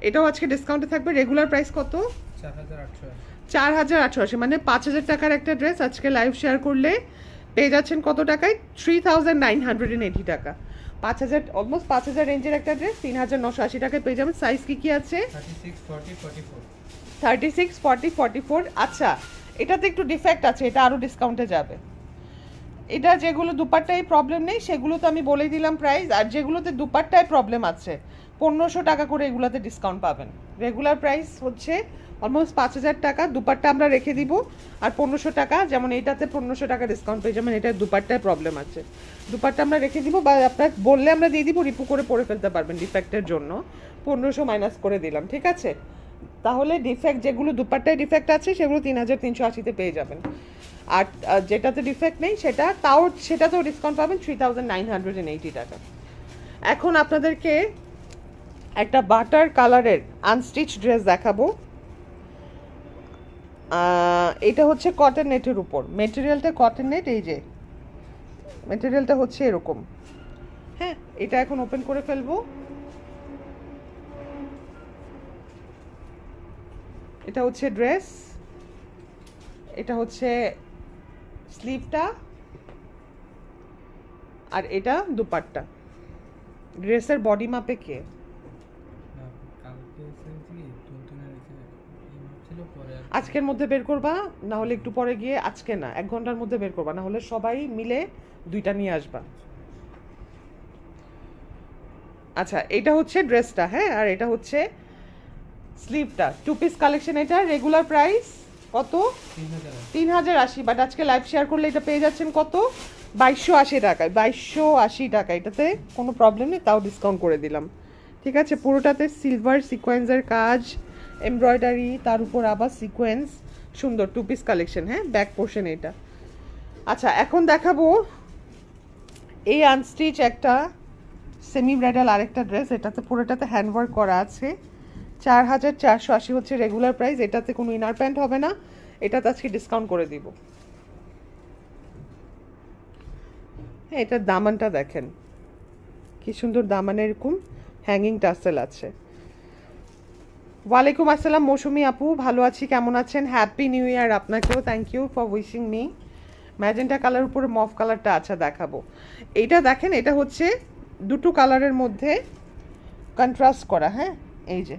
এটাও আজকে ডিসকাউন্টে থাকবে। রেগুলার প্রাইস কত?
4880।
4880, মানে 5000 টাকার একটা ড্রেস আজকে লাইভ শেয়ার করলে পেয়ে যাচ্ছেন কত টাকায়? 3980 টাকা। 5000, অলমোস্ট 5000 রেঞ্জের একটা ড্রেস 3980 টাকায় পেয়ে যাবেন। সাইজ কি কি আছে?
36 40 44।
36 40 44। আচ্ছা এটাতে একটু ডিফেক্ট আছে, এটা আরও ডিসকাউন্টে যাবে। এটা যেগুলো দুপাট্টায় প্রবলেম নেই সেগুলো তো আমি বলেই দিলাম প্রাইস, আর যেগুলোতে দুপাট্টায় প্রবলেম আছে 1500 টাকা করে এগুলোতে ডিসকাউন্ট পাবেন। রেগুলার প্রাইস হচ্ছে অলমোস্ট 5000 টাকা, দুপাট্টা আমরা রেখে দিব, আর 1500 টাকা, যেমন এটাতে 1500 টাকা ডিসকাউন্ট পেয়ে যাবেন। এটা দুপাট্টায় প্রবলেম আছে, দুপাট্টা আমরা রেখে দিব, বা আপনার বললে আমরা দিয়ে দিব, রিপু করে পরে ফেলতে পারবেন ডিফেক্টের জন্য। 1500 মাইনাস করে দিলাম, ঠিক আছে? তাহলে ডিফেক্ট যেগুলো দুপাট্টায় ডিফেক্ট আছে সেগুলো 3380-তে পেয়ে যাবেন। আর যেটাতে ডিফেক্ট নেই সেটাতেও ডিসকাউন্ট পাবেন 3980 টাকা। এখন আপনাদেরকে একটা বাটার কালারের আনস্টিচ ড্রেস দেখাবো। এটা হচ্ছে কটন নেটের উপর, মেটেরিয়ালটা কটন নেট, এই যে মেটেরিয়ালটা হচ্ছে এরকম। হ্যাঁ, এটা এখন ওপেন করে ফেলবো। এটা হচ্ছে ড্রেস, এটা হচ্ছে স্লিভটা, আর এটা দুপাট্টা। ড্রেসের বডি মাপে কে?
না, কালকে এসেছি কি তুলতুলে রেখে এই মাপ ছিল পরে আর
আজকের মধ্যে বের করবা, না হলে একটু পরে গিয়ে, আজকে না 1 ঘন্টার মধ্যে বের করবা, না হলে সবাই মিলে দুইটা নিয়ে আসবা। আচ্ছা এটা হচ্ছে ড্রেসটা, হ্যাঁ, আর এটা হচ্ছে স্লিভটা। 2 পিস কালেকশন। এটা রেগুলার প্রাইস কত?
3000।
3080, বাট আজকে লাইভ শেয়ার করলে এটা পেয়ে যাচ্ছেন কত? 2280 টাকায়। 2280 টাকা, এটাতে কোনো প্রবলেম নেই, তাও ডিসকাউন্ট করে দিলাম, ঠিক আছে? পুরোটাতে সিলভার সিকোয়েন্সের কাজ, এমব্রয়ডারি, তার উপর আবার সিকোয়েন্স, সুন্দর 2 পিস কালেকশন। হ্যাঁ, ব্যাক পোর্শন এটা। আচ্ছা এখন দেখাবো এই আনস্টিচ একটা সেমি ব্রাইডাল আরেকটা ড্রেস, এটাতে পুরোটাতে হ্যান্ডওয়ার্ক করা আছে। 4480 হচ্ছে রেগুলার প্রাইস। এটাতে কোনো ইনার প্যান্ট হবে না, এটাতে আজকে ডিসকাউন্ট করে দিব। হ্যাঁ, এটার দামানটা দেখেন কি সুন্দর, দামানে এরকম হ্যাঙ্গিং টাসেল আছে। ওয়ালাইকুম আসসালাম মৌসুমি আপু, ভালো আছি, কেমন আছেন? হ্যাপি নিউ ইয়ার আপনাকেও, thank you for wishing me. Magenta colour উপরে মফ কালারটা আচ্ছা দেখাবো। এইটা দেখেন, এটা হচ্ছে দুটো কালারের মধ্যে কন্ট্রাস্ট করা। হ্যাঁ, এই যে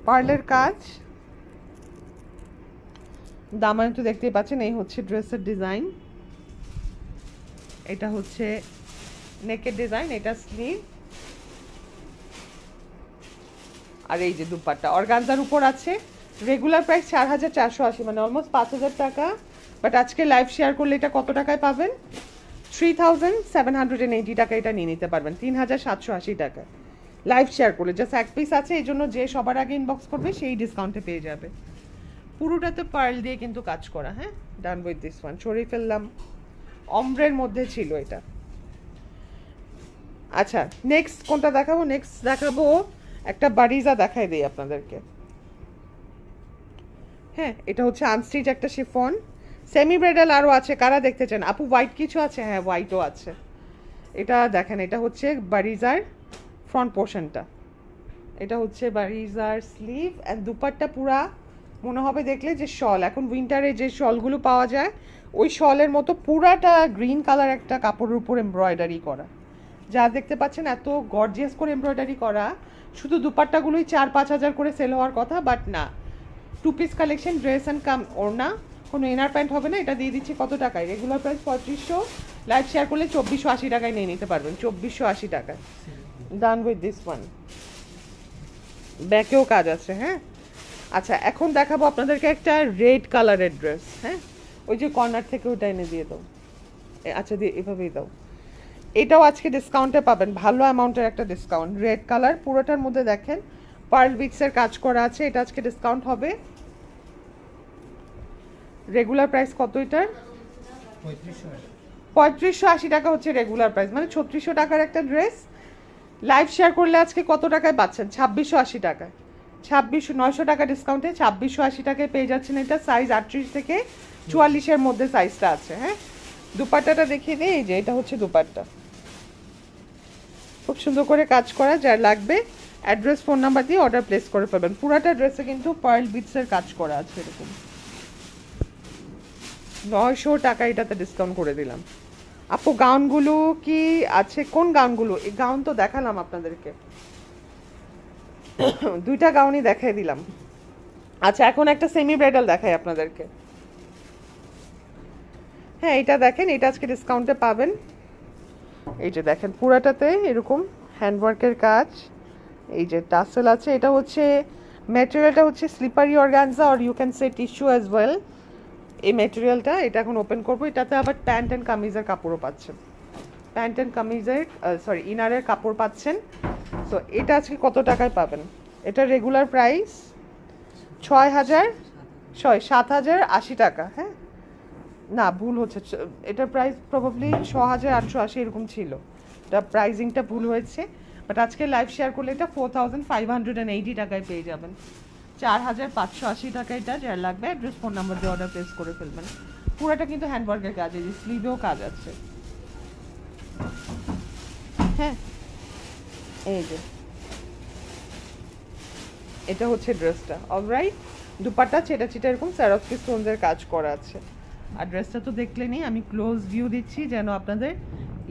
পার্লের কাজ, দামান তো দেখতেই পাচ্ছেন। এই হচ্ছে ড্রেসের ডিজাইন, এটা হচ্ছে নেকের ডিজাইন, এটা স্লিভ, আর এই যে দুপাট্টা অর্গানজার উপর আছে। রেগুলার প্রাইস 4480, মানে অলমোস্ট 5000 টাকা, বাট আজকে লাইভ শেয়ার করলে এটা কত টাকায় পাবেন? 3780 টাকা এটা নিয়ে নিতে পারবেন, 3780 টাকা লাইভ শেয়ার করলে। জাস্ট এক পিস আছে, এই জন্য যে সবার আগে ইনবক্স করবে সেই ডিসকাউন্টে পেয়ে যাবে। পুরোটাতে পার্ল দিয়ে কিন্তু কাজ করা। হ্যাঁ, ডান উইথ দিস ওয়ান, সরিয়ে ফেললাম, অমব্রের মধ্যে ছিল এটা। আচ্ছা নেক্সট কোনটা দেখাবো? নেক্সট দেখাবো একটা বারিজা, দেখাই দিই আপনাদেরকে। হ্যাঁ, এটা হচ্ছে আনস্টিচ একটা শিফন, সেমি ব্রাইডাল আরও আছে, কারা দেখতে চান? আপু হোয়াইট কিছু আছে? হ্যাঁ হোয়াইটও আছে। এটা দেখেন, এটা হচ্ছে বারিজার ফ্রন্ট পোর্শনটা, এটা হচ্ছে বারিজার স্লিভ, অ্যান্ড দুপাট্টা পুরা মনে হবে দেখলে যে শল, এখন উইন্টারে যে শলগুলো পাওয়া যায় ওই শলের মতো পুরাটা গ্রিন কালার একটা কাপড়ের উপর এমব্রয়ডারি করা, যা দেখতে পাচ্ছেন এত গর্জিয়াস করে এমব্রয়ডারি করা। শুধু দুপাট্টাগুলোই 4-5 হাজার করে সেল হওয়ার কথা, বাট না, 2 পিস কালেকশন, ড্রেস অ্যান্ড কাম ওড়না, কোনো ইনার প্যান্ট হবে না। এটা দিয়ে দিচ্ছি কত টাকায়? রেগুলার প্রাইস 3500, লাইভ শেয়ার করলে 2480 টাকায় নিয়ে নিতে পারবেন, 2480 টাকায়। ডান উইথ দিস ওয়ান, ব্যাকেও কাজ আছে। হ্যাঁ, আচ্ছা এখন দেখাবো আপনাদেরকে একটা রেড কালারের ড্রেস। হ্যাঁ, ওই যে কর্নার থেকে ওটা এনে দিয়ে দাও, আচ্ছা দিয়ে এভাবেই দাও। এটাও আজকে ডিসকাউন্টে পাবেন, ভালো অ্যামাউন্টের একটা ডিসকাউন্ট। রেড কালার, পুরোটার মধ্যে দেখেন পার্ল বিটসের কাজ করা আছে, এটা আজকে ডিসকাউন্ট হবে। রেগুলার প্রাইস কত এটার? 3580 টাকা হচ্ছে রেগুলার প্রাইস, মানে 3600 টাকার একটা ড্রেস। লাইভ শেয়ার করলে আজকে কত টাকায় পাচ্ছেন? 2680 টাকায়, 900 টাকা ডিসকাউন্টে 2680 টাকায় পেয়ে যাচ্ছেন এটা। সাইজ 38 থেকে 44-এর মধ্যে সাইজটা আছে। হ্যাঁ, দুপাট্টাটা দেখিয়ে দিই, এই যে এটা হচ্ছে দুপাট্টা, খুব সুন্দর করে কাজ করা। যার লাগবে অ্যাড্রেস ফোন নাম্বার দিয়ে অর্ডার প্লেস করে পাবেন। পুরাটা ড্রেসে কিন্তু পার্ল বিটসের কাজ করা আছে এরকম। 900 টাকা এটাতে ডিসকাউন্ট করে দিলাম। আপু গাউনগুলো কি আছে? কোন গাউনগুলো? এই গাউন তো দেখালাম আপনাদেরকে, দুইটা গাউনই দেখাই দিলাম। আচ্ছা এখন একটা সেমি ব্রাইডাল দেখাই আপনাদেরকে। হ্যাঁ এটা দেখেন, এটা আজকে ডিসকাউন্টে পাবেন। এই যে দেখেন পুরাটাতে এরকম হ্যান্ডওয়ার্কের কাজ, এই যে টাসেল আছে। এটা হচ্ছে ম্যাটেরিয়ালটা হচ্ছে slippery organza or you can say tissue as well. এই ম্যাটেরিয়ালটা, এটা এখন ওপেন করবো। এটাতে আবার প্যান্ট অ্যান্ড কামিজের কাপড়ও পাচ্ছেন, প্যান্ট অ্যান্ড কামিজের সরি ইনারের কাপড় পাচ্ছেন। সো এটা আজকে কত টাকায় পাবেন? এটা রেগুলার প্রাইস 7,080 টাকা। হ্যাঁ না ভুল হচ্ছে, এটার প্রাইস প্রবাবলি 6,880 এরকম ছিল, এটা প্রাইজিংটা ভুল হয়েছে। বাট আজকে লাইভ শেয়ার করলে এটা 4,580 টাকায় পেয়ে যাবেন। 4,580 টাকা এটা। যার লাগবে অ্যাড্রেস ফোন নাম্বার দিয়ে অর্ডার প্লেস করে ফেলবেন। পুরোটা কিন্তু হ্যান্ডওয়ার্কের কাজ, এই যে স্লিভেও কাজ আছে। হ্যাঁ এই যে এটা হচ্ছে ড্রেসটা। অলরাইট, দুপাট্টা ছেটা ছিটা এরকম স্যারস্কি স্টোনসের কাজ করা আছে। আর ড্রেসটা তো দেখলেনই, আমি ক্লোজ ভিউ দিচ্ছি যেন আপনাদের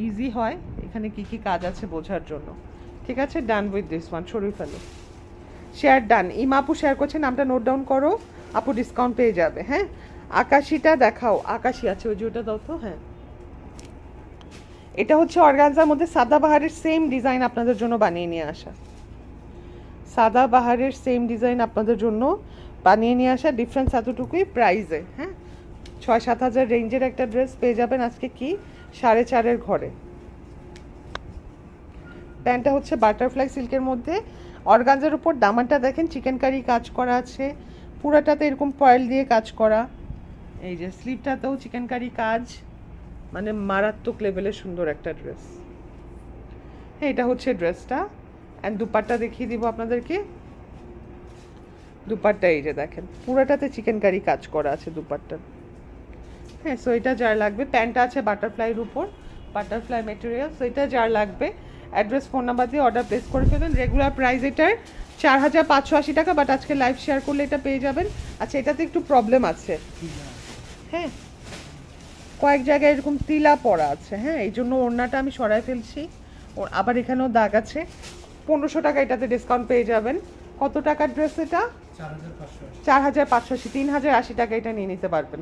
ইজি হয় এখানে কি কি কাজ আছে বোঝার জন্য। ঠিক আছে, ডান উইথ দিস ওয়ান, সরিয়ে ফেলো। Share done. ইমা আপু শেয়ার করছে, নামটা নোট ডাউন করো, আপু ডিসকাউন্ট পেয়ে যাবে। হ্যাঁ আকাশিটা দেখাও, আকাশি আছে ওই যে, ওটা দাও তো। হ্যাঁ এটা হচ্ছে অর্গানজার মধ্যে সাদাবাহারের সেম ডিজাইন আপনাদের জন্য বানিয়ে নিয়ে আসা, সাদাবাহারের সেম ডিজাইন আপনাদের জন্য বানিয়ে নিয়ে আসা। ডিফারেন্স এতটুকুই প্রাইসে। হ্যাঁ 6-7 হাজার রেঞ্জের একটা ড্রেস পেয়ে যাবেন আজকে কি 4.5 ঘরে। প্যান্টটা হচ্ছে বাটারফ্লাই সিল্কের মধ্যে, অর্গানজার উপর দামানটা দেখেন চিকেন কারি কাজ করা আছে, পুরাটাতে এরকম পয়েল দিয়ে কাজ করা। এই যে স্লিভটাতেও চিকেন কারি কাজ, মানে মারাত্মক লেভেলের সুন্দর একটা ড্রেস। হ্যাঁ এটা হচ্ছে ড্রেসটা। অ্যান্ড দুপাট্টা দেখিয়ে দিব আপনাদেরকে। দুপাট্টা এই যে দেখেন পুরাটাতে চিকেন কারি কাজ করা আছে দুপাট্টা। হ্যাঁ সো এটা যার লাগবে, প্যান্টটা আছে বাটারফ্লাইয়ের উপর, বাটারফ্লাই মেটেরিয়াল। সো এটা যার লাগবে অ্যাড্রেস ফোন নাম্বার দিয়ে অর্ডার প্লেস করে ফেলেন। রেগুলার প্রাইস এটার 4,580 টাকা, বাট আজকে লাইভ শেয়ার করলে এটা পেয়ে যাবেন। আচ্ছা এটাতে একটু প্রবলেম আছে, হ্যাঁ কয়েক জায়গায় এরকম তিলা পড়া আছে। হ্যাঁ এই জন্য ওড়নাটা আমি সরাই ফেলছি, আবার এখানেও দাগ আছে। 1500 টাকা এটাতে ডিসকাউন্ট পেয়ে যাবেন। কত টাকার ড্রেস এটা? 4,580, 3,080 টাকা এটা নিয়ে নিতে পারবেন।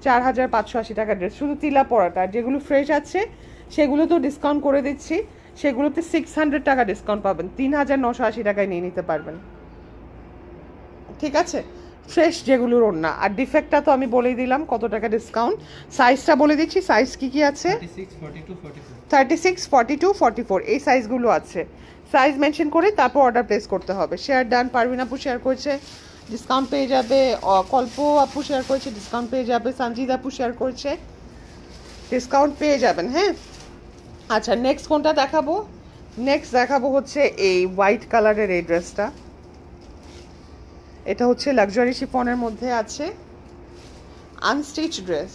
4,580 টাকার ড্রেস, শুধু তিলা পড়াটা। যেগুলো ফ্রেশ আছে সেগুলো তো ডিসকাউন্ট করে দিচ্ছি, সেগুলোতে 600 টাকা ডিসকাউন্ট পাবেন, 3,980 টাকায় নিয়ে নিতে পারবেন। ঠিক আছে, ফ্রেশ যেগুলোর ওড়না। আর ডিফেক্টটা তো আমি বলেই দিলাম কত টাকা ডিসকাউন্ট। সাইজটা বলে দিচ্ছি, সাইজ কি কি আছে? 36, 42, 44 এই সাইজগুলো আছে। সাইজ মেনশন করে তারপর অর্ডার প্লেস করতে হবে। Share done. পারভিন আপু শেয়ার করেছে, ডিসকাউন্ট পেয়ে যাবে। কল্প আপু শেয়ার করেছে, ডিসকাউন্ট পেয়ে যাবে। সঞ্জিত আপু শেয়ার করেছে, ডিসকাউন্ট পেয়ে যাবেন। হ্যাঁ আচ্ছা নেক্সট কোনটা দেখাবো? নেক্সট দেখাবো হচ্ছে এই হোয়াইট কালারের এই ড্রেসটা। এটা হচ্ছে লাক্সারি শিফনের মধ্যে আছে, আনস্টিচ ড্রেস।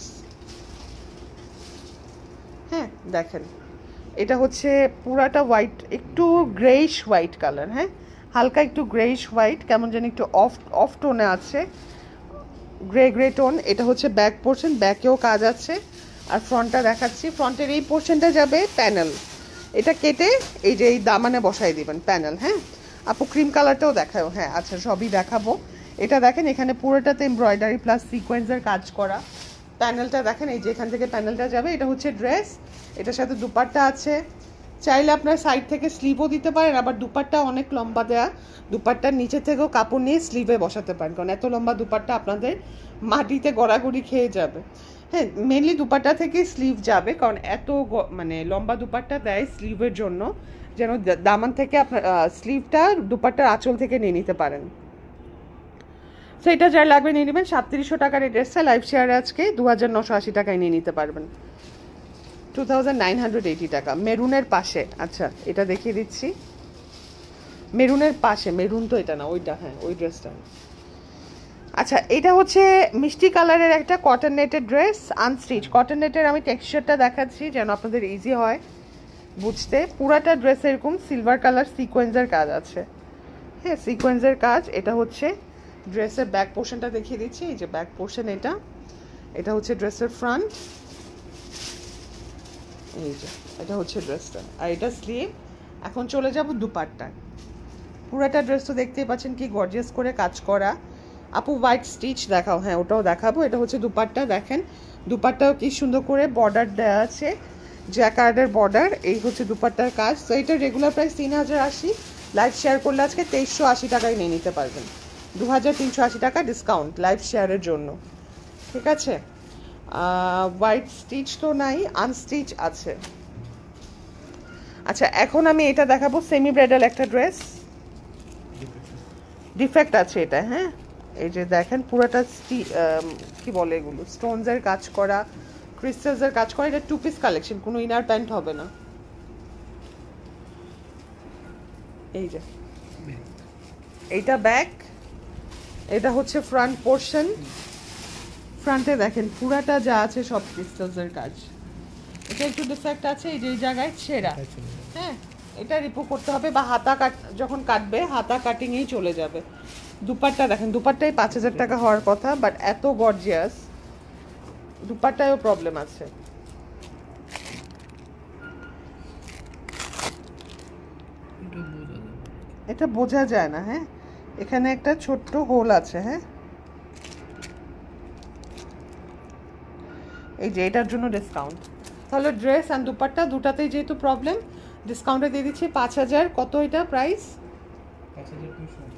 হ্যাঁ দেখেন এটা হচ্ছে পুরাটা হোয়াইট, একটু গ্রেইশ হোয়াইট কালার। হ্যাঁ হালকা একটু গ্রেইশ হোয়াইট, কেমন যেন একটু অফ টোনে আছে, গ্রে টোন। এটা হচ্ছে ব্যাক পোর্শন, ব্যাকেও কাজ আছে। আর ফ্রন্টটা দেখাচ্ছি, ফ্রন্টের এই পোর্শনটা যাবে প্যানেল, এটা কেটে এই যে এই দামানে বসাই দিবেন প্যানেল। হ্যাঁ আপু ক্রিম কালারটাও দেখাও। হ্যাঁ আচ্ছা সবই দেখাবো। এটা দেখেন এখানে পুরোটাতে এমব্রয়ডারি প্লাস সিকোয়েন্সের কাজ করা। প্যানেলটা দেখেন, এই যে এখান থেকে প্যানেলটা যাবে। এটা হচ্ছে ড্রেস, এটার সাথে দুপাট্টা আছে। চাইলে আপনার সাইড থেকে স্লিভও দিতে পারেন, আবার দুপাট্টা অনেক লম্বা দেয়া, দুপাট্টার নিচে থেকেও কাপড় নিয়ে স্লিভে বসাতে পারেন, কারণ এত লম্বা দুপাট্টা আপনাদের মাটিতে গড়াগড়ি খেয়ে যাবে। হ্যাঁ মেনলি দুপাট্টা থেকে স্লিভ যাবে, কারণ এত মানে লম্বা দুপাট্টা দেয় স্লিভের জন্য, যেন দামান থেকে আপনার স্লিভটা দুপাট্টার আঁচল থেকে নিয়ে নিতে পারেন। সো এটা যার লাগবে নিয়ে নেবেন। 3700 টাকার এই ড্রেসটা লাইভ শেয়ারে আজকে 2,980 টাকায় নিয়ে নিতে পারবেন, 2,980 টাকা। মেরুনের পাশে, আচ্ছা এটা দেখিয়ে দিচ্ছি, মেরুনের পাশে, মেরুন তো এটা না, ওইটা, হ্যাঁ ওই ড্রেসটা। আচ্ছা, এটা হচ্ছে মিষ্টি কালারের একটা কটন নেটের ড্রেস, আনস্টিচ কটন নেটের। আমি টেক্সচারটা দেখাচ্ছি যেন আপনাদের ইজি হয় বুঝতে। পুরাটা ড্রেস এরকম সিলভার কালার সিকোয়েন্সের কাজ আছে, হ্যাঁ সিকোয়েন্সের কাজ। এটা হচ্ছে ড্রেসের ব্যাক পোর্শনটা দেখিয়ে দিচ্ছি, এই যে ব্যাক পোর্শন এটা। এটা হচ্ছে ড্রেসের ফ্রন্ট, এই যে এটা হচ্ছে ড্রেসটা, আর এটা স্লিভ। এখন চলে যাব দুপাট্টায়। পুরাটা ড্রেস তো দেখতেই পাচ্ছেন কি গর্জিয়াস করে কাজ করা। আপু হোয়াইট স্টিচ দেখাও, হ্যাঁ ওটাও দেখাবো। এটা হচ্ছে দুপাট্টা, দেখেন দুপাট্টাও কি সুন্দর করে বর্ডার দেওয়া আছে, জ্যাকার্ডের বর্ডার। এই হচ্ছে দুপাট্টার কাজ। তো এটা রেগুলার প্রাইস 3080, লাইভ শেয়ার করলে আজকে 2380 টাকায় নিয়ে নিতে পারবেন। 2380 টাকা ডিসকাউন্ট লাইভ শেয়ারের জন্য, ঠিক আছে। হোয়াইট স্টিচ তো নাই, আনস্টিচ আছে। আচ্ছা, এখন আমি এটা দেখাবো সেমি ব্রাইডাল একটা ড্রেস, ডিফেক্ট আছে এটা, হ্যাঁ এই যে দেখেন পুরাটা কি বলে এগুলো, স্টোনসের কাজ করা, ক্রিস্টালসের কাজ করা। এটা টু পিস কালেকশন, কোনো ইনার প্যান্ট হবে না। এই যে এইটা ব্যাক, এটা হচ্ছে ফ্রন্ট পোর্শন। ফ্রন্টে দেখেন পুরাটা যা আছে সব ক্রিস্টালসের কাজ। এটা একটু ডিফেক্ট আছে, এই যে এই জায়গায় ছেঁড়া, হ্যাঁ এটা রিপো করতে হবে, বা হাতা যখন কাটবে হাতা কাটিংয়েই চলে যাবে। দুপাট্টা দেখেন, দুপাট্টাই 5000 টাকা হওয়ার কথা, বাট এত গর্জিয়াস দুপাট্টায়ও প্রবলেম আছে। এটা বোঝা যায় না, হ্যাঁ এখানে একটা ছোট্ট হোল আছে, হ্যাঁ এই যে এটার জন্য ডিসকাউন্ট। তাহলে ড্রেস অ্যান্ড দুপাট্টা দুটাতেই যেহেতু প্রবলেম, ডিসকাউন্টে দিয়ে দিচ্ছি 5000। কত এটা প্রাইস?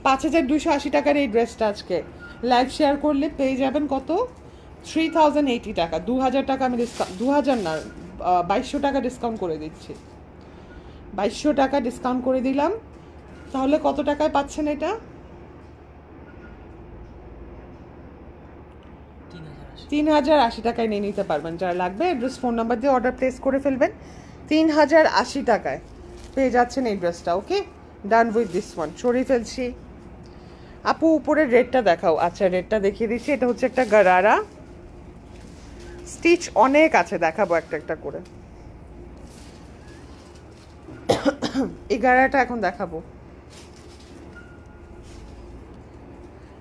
5280 টাকার এই ড্রেসটা আজকে লাইভ শেয়ার করলে পেয়ে যাবেন কত? 3080 টাকা। 2000 টাকা আমি ডিসকাউন্ট, 2000 না 2200 টাকা ডিসকাউন্ট করে দিচ্ছি। 2200 টাকা ডিসকাউন্ট করে দিলাম। তাহলে কত টাকায় পাচ্ছেন এটা? 3080 টাকায় নিয়ে নিতে পারবেন। যারা লাগবে অ্যাড্রেস ফোন নাম্বার দিয়ে অর্ডার প্লেস করে ফেলবেন। 3080 টাকায় পেয়ে যাচ্ছেন এই ড্রেসটা। ওকে, ডান উইথ দিস ওয়ান। সরিয়ে ফেলছি। আপু উপরের রেডটা দেখাও। আচ্ছা রেডটা দেখিয়ে দিচ্ছি। এটা হচ্ছে একটা গারারা, স্টিচ অনেক আছে, দেখাবো একটা একটা করে। এই গারারাটা এখন দেখাবো।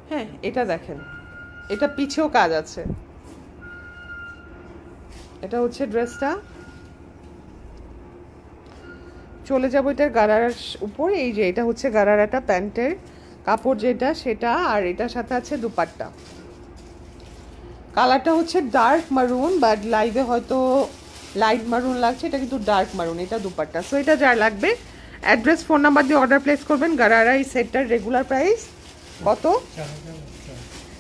হ্যাঁ এটা দেখেন, এটা পিছেও কাজ আছে। এটা হচ্ছে ড্রেসটা। চলে যাবো এটার গারারার উপরে। এই যে এটা হচ্ছে গারারাটা, প্যান্টের কাপড় যেটা সেটা, আর এটার সাথে আছে দুপাট্টা। কালারটা হচ্ছে ডার্ক মারুন, বাট লাইভে হয়তো লাইট মারুন লাগছে, এটা কিন্তু ডার্ক মারুন। এটা দুপাট্টা। সো এটা যার লাগবে অ্যাড্রেস ফোন নাম্বার দিয়ে অর্ডার প্লেস করবেন। গারারা এই সেটটার রেগুলার প্রাইস কত?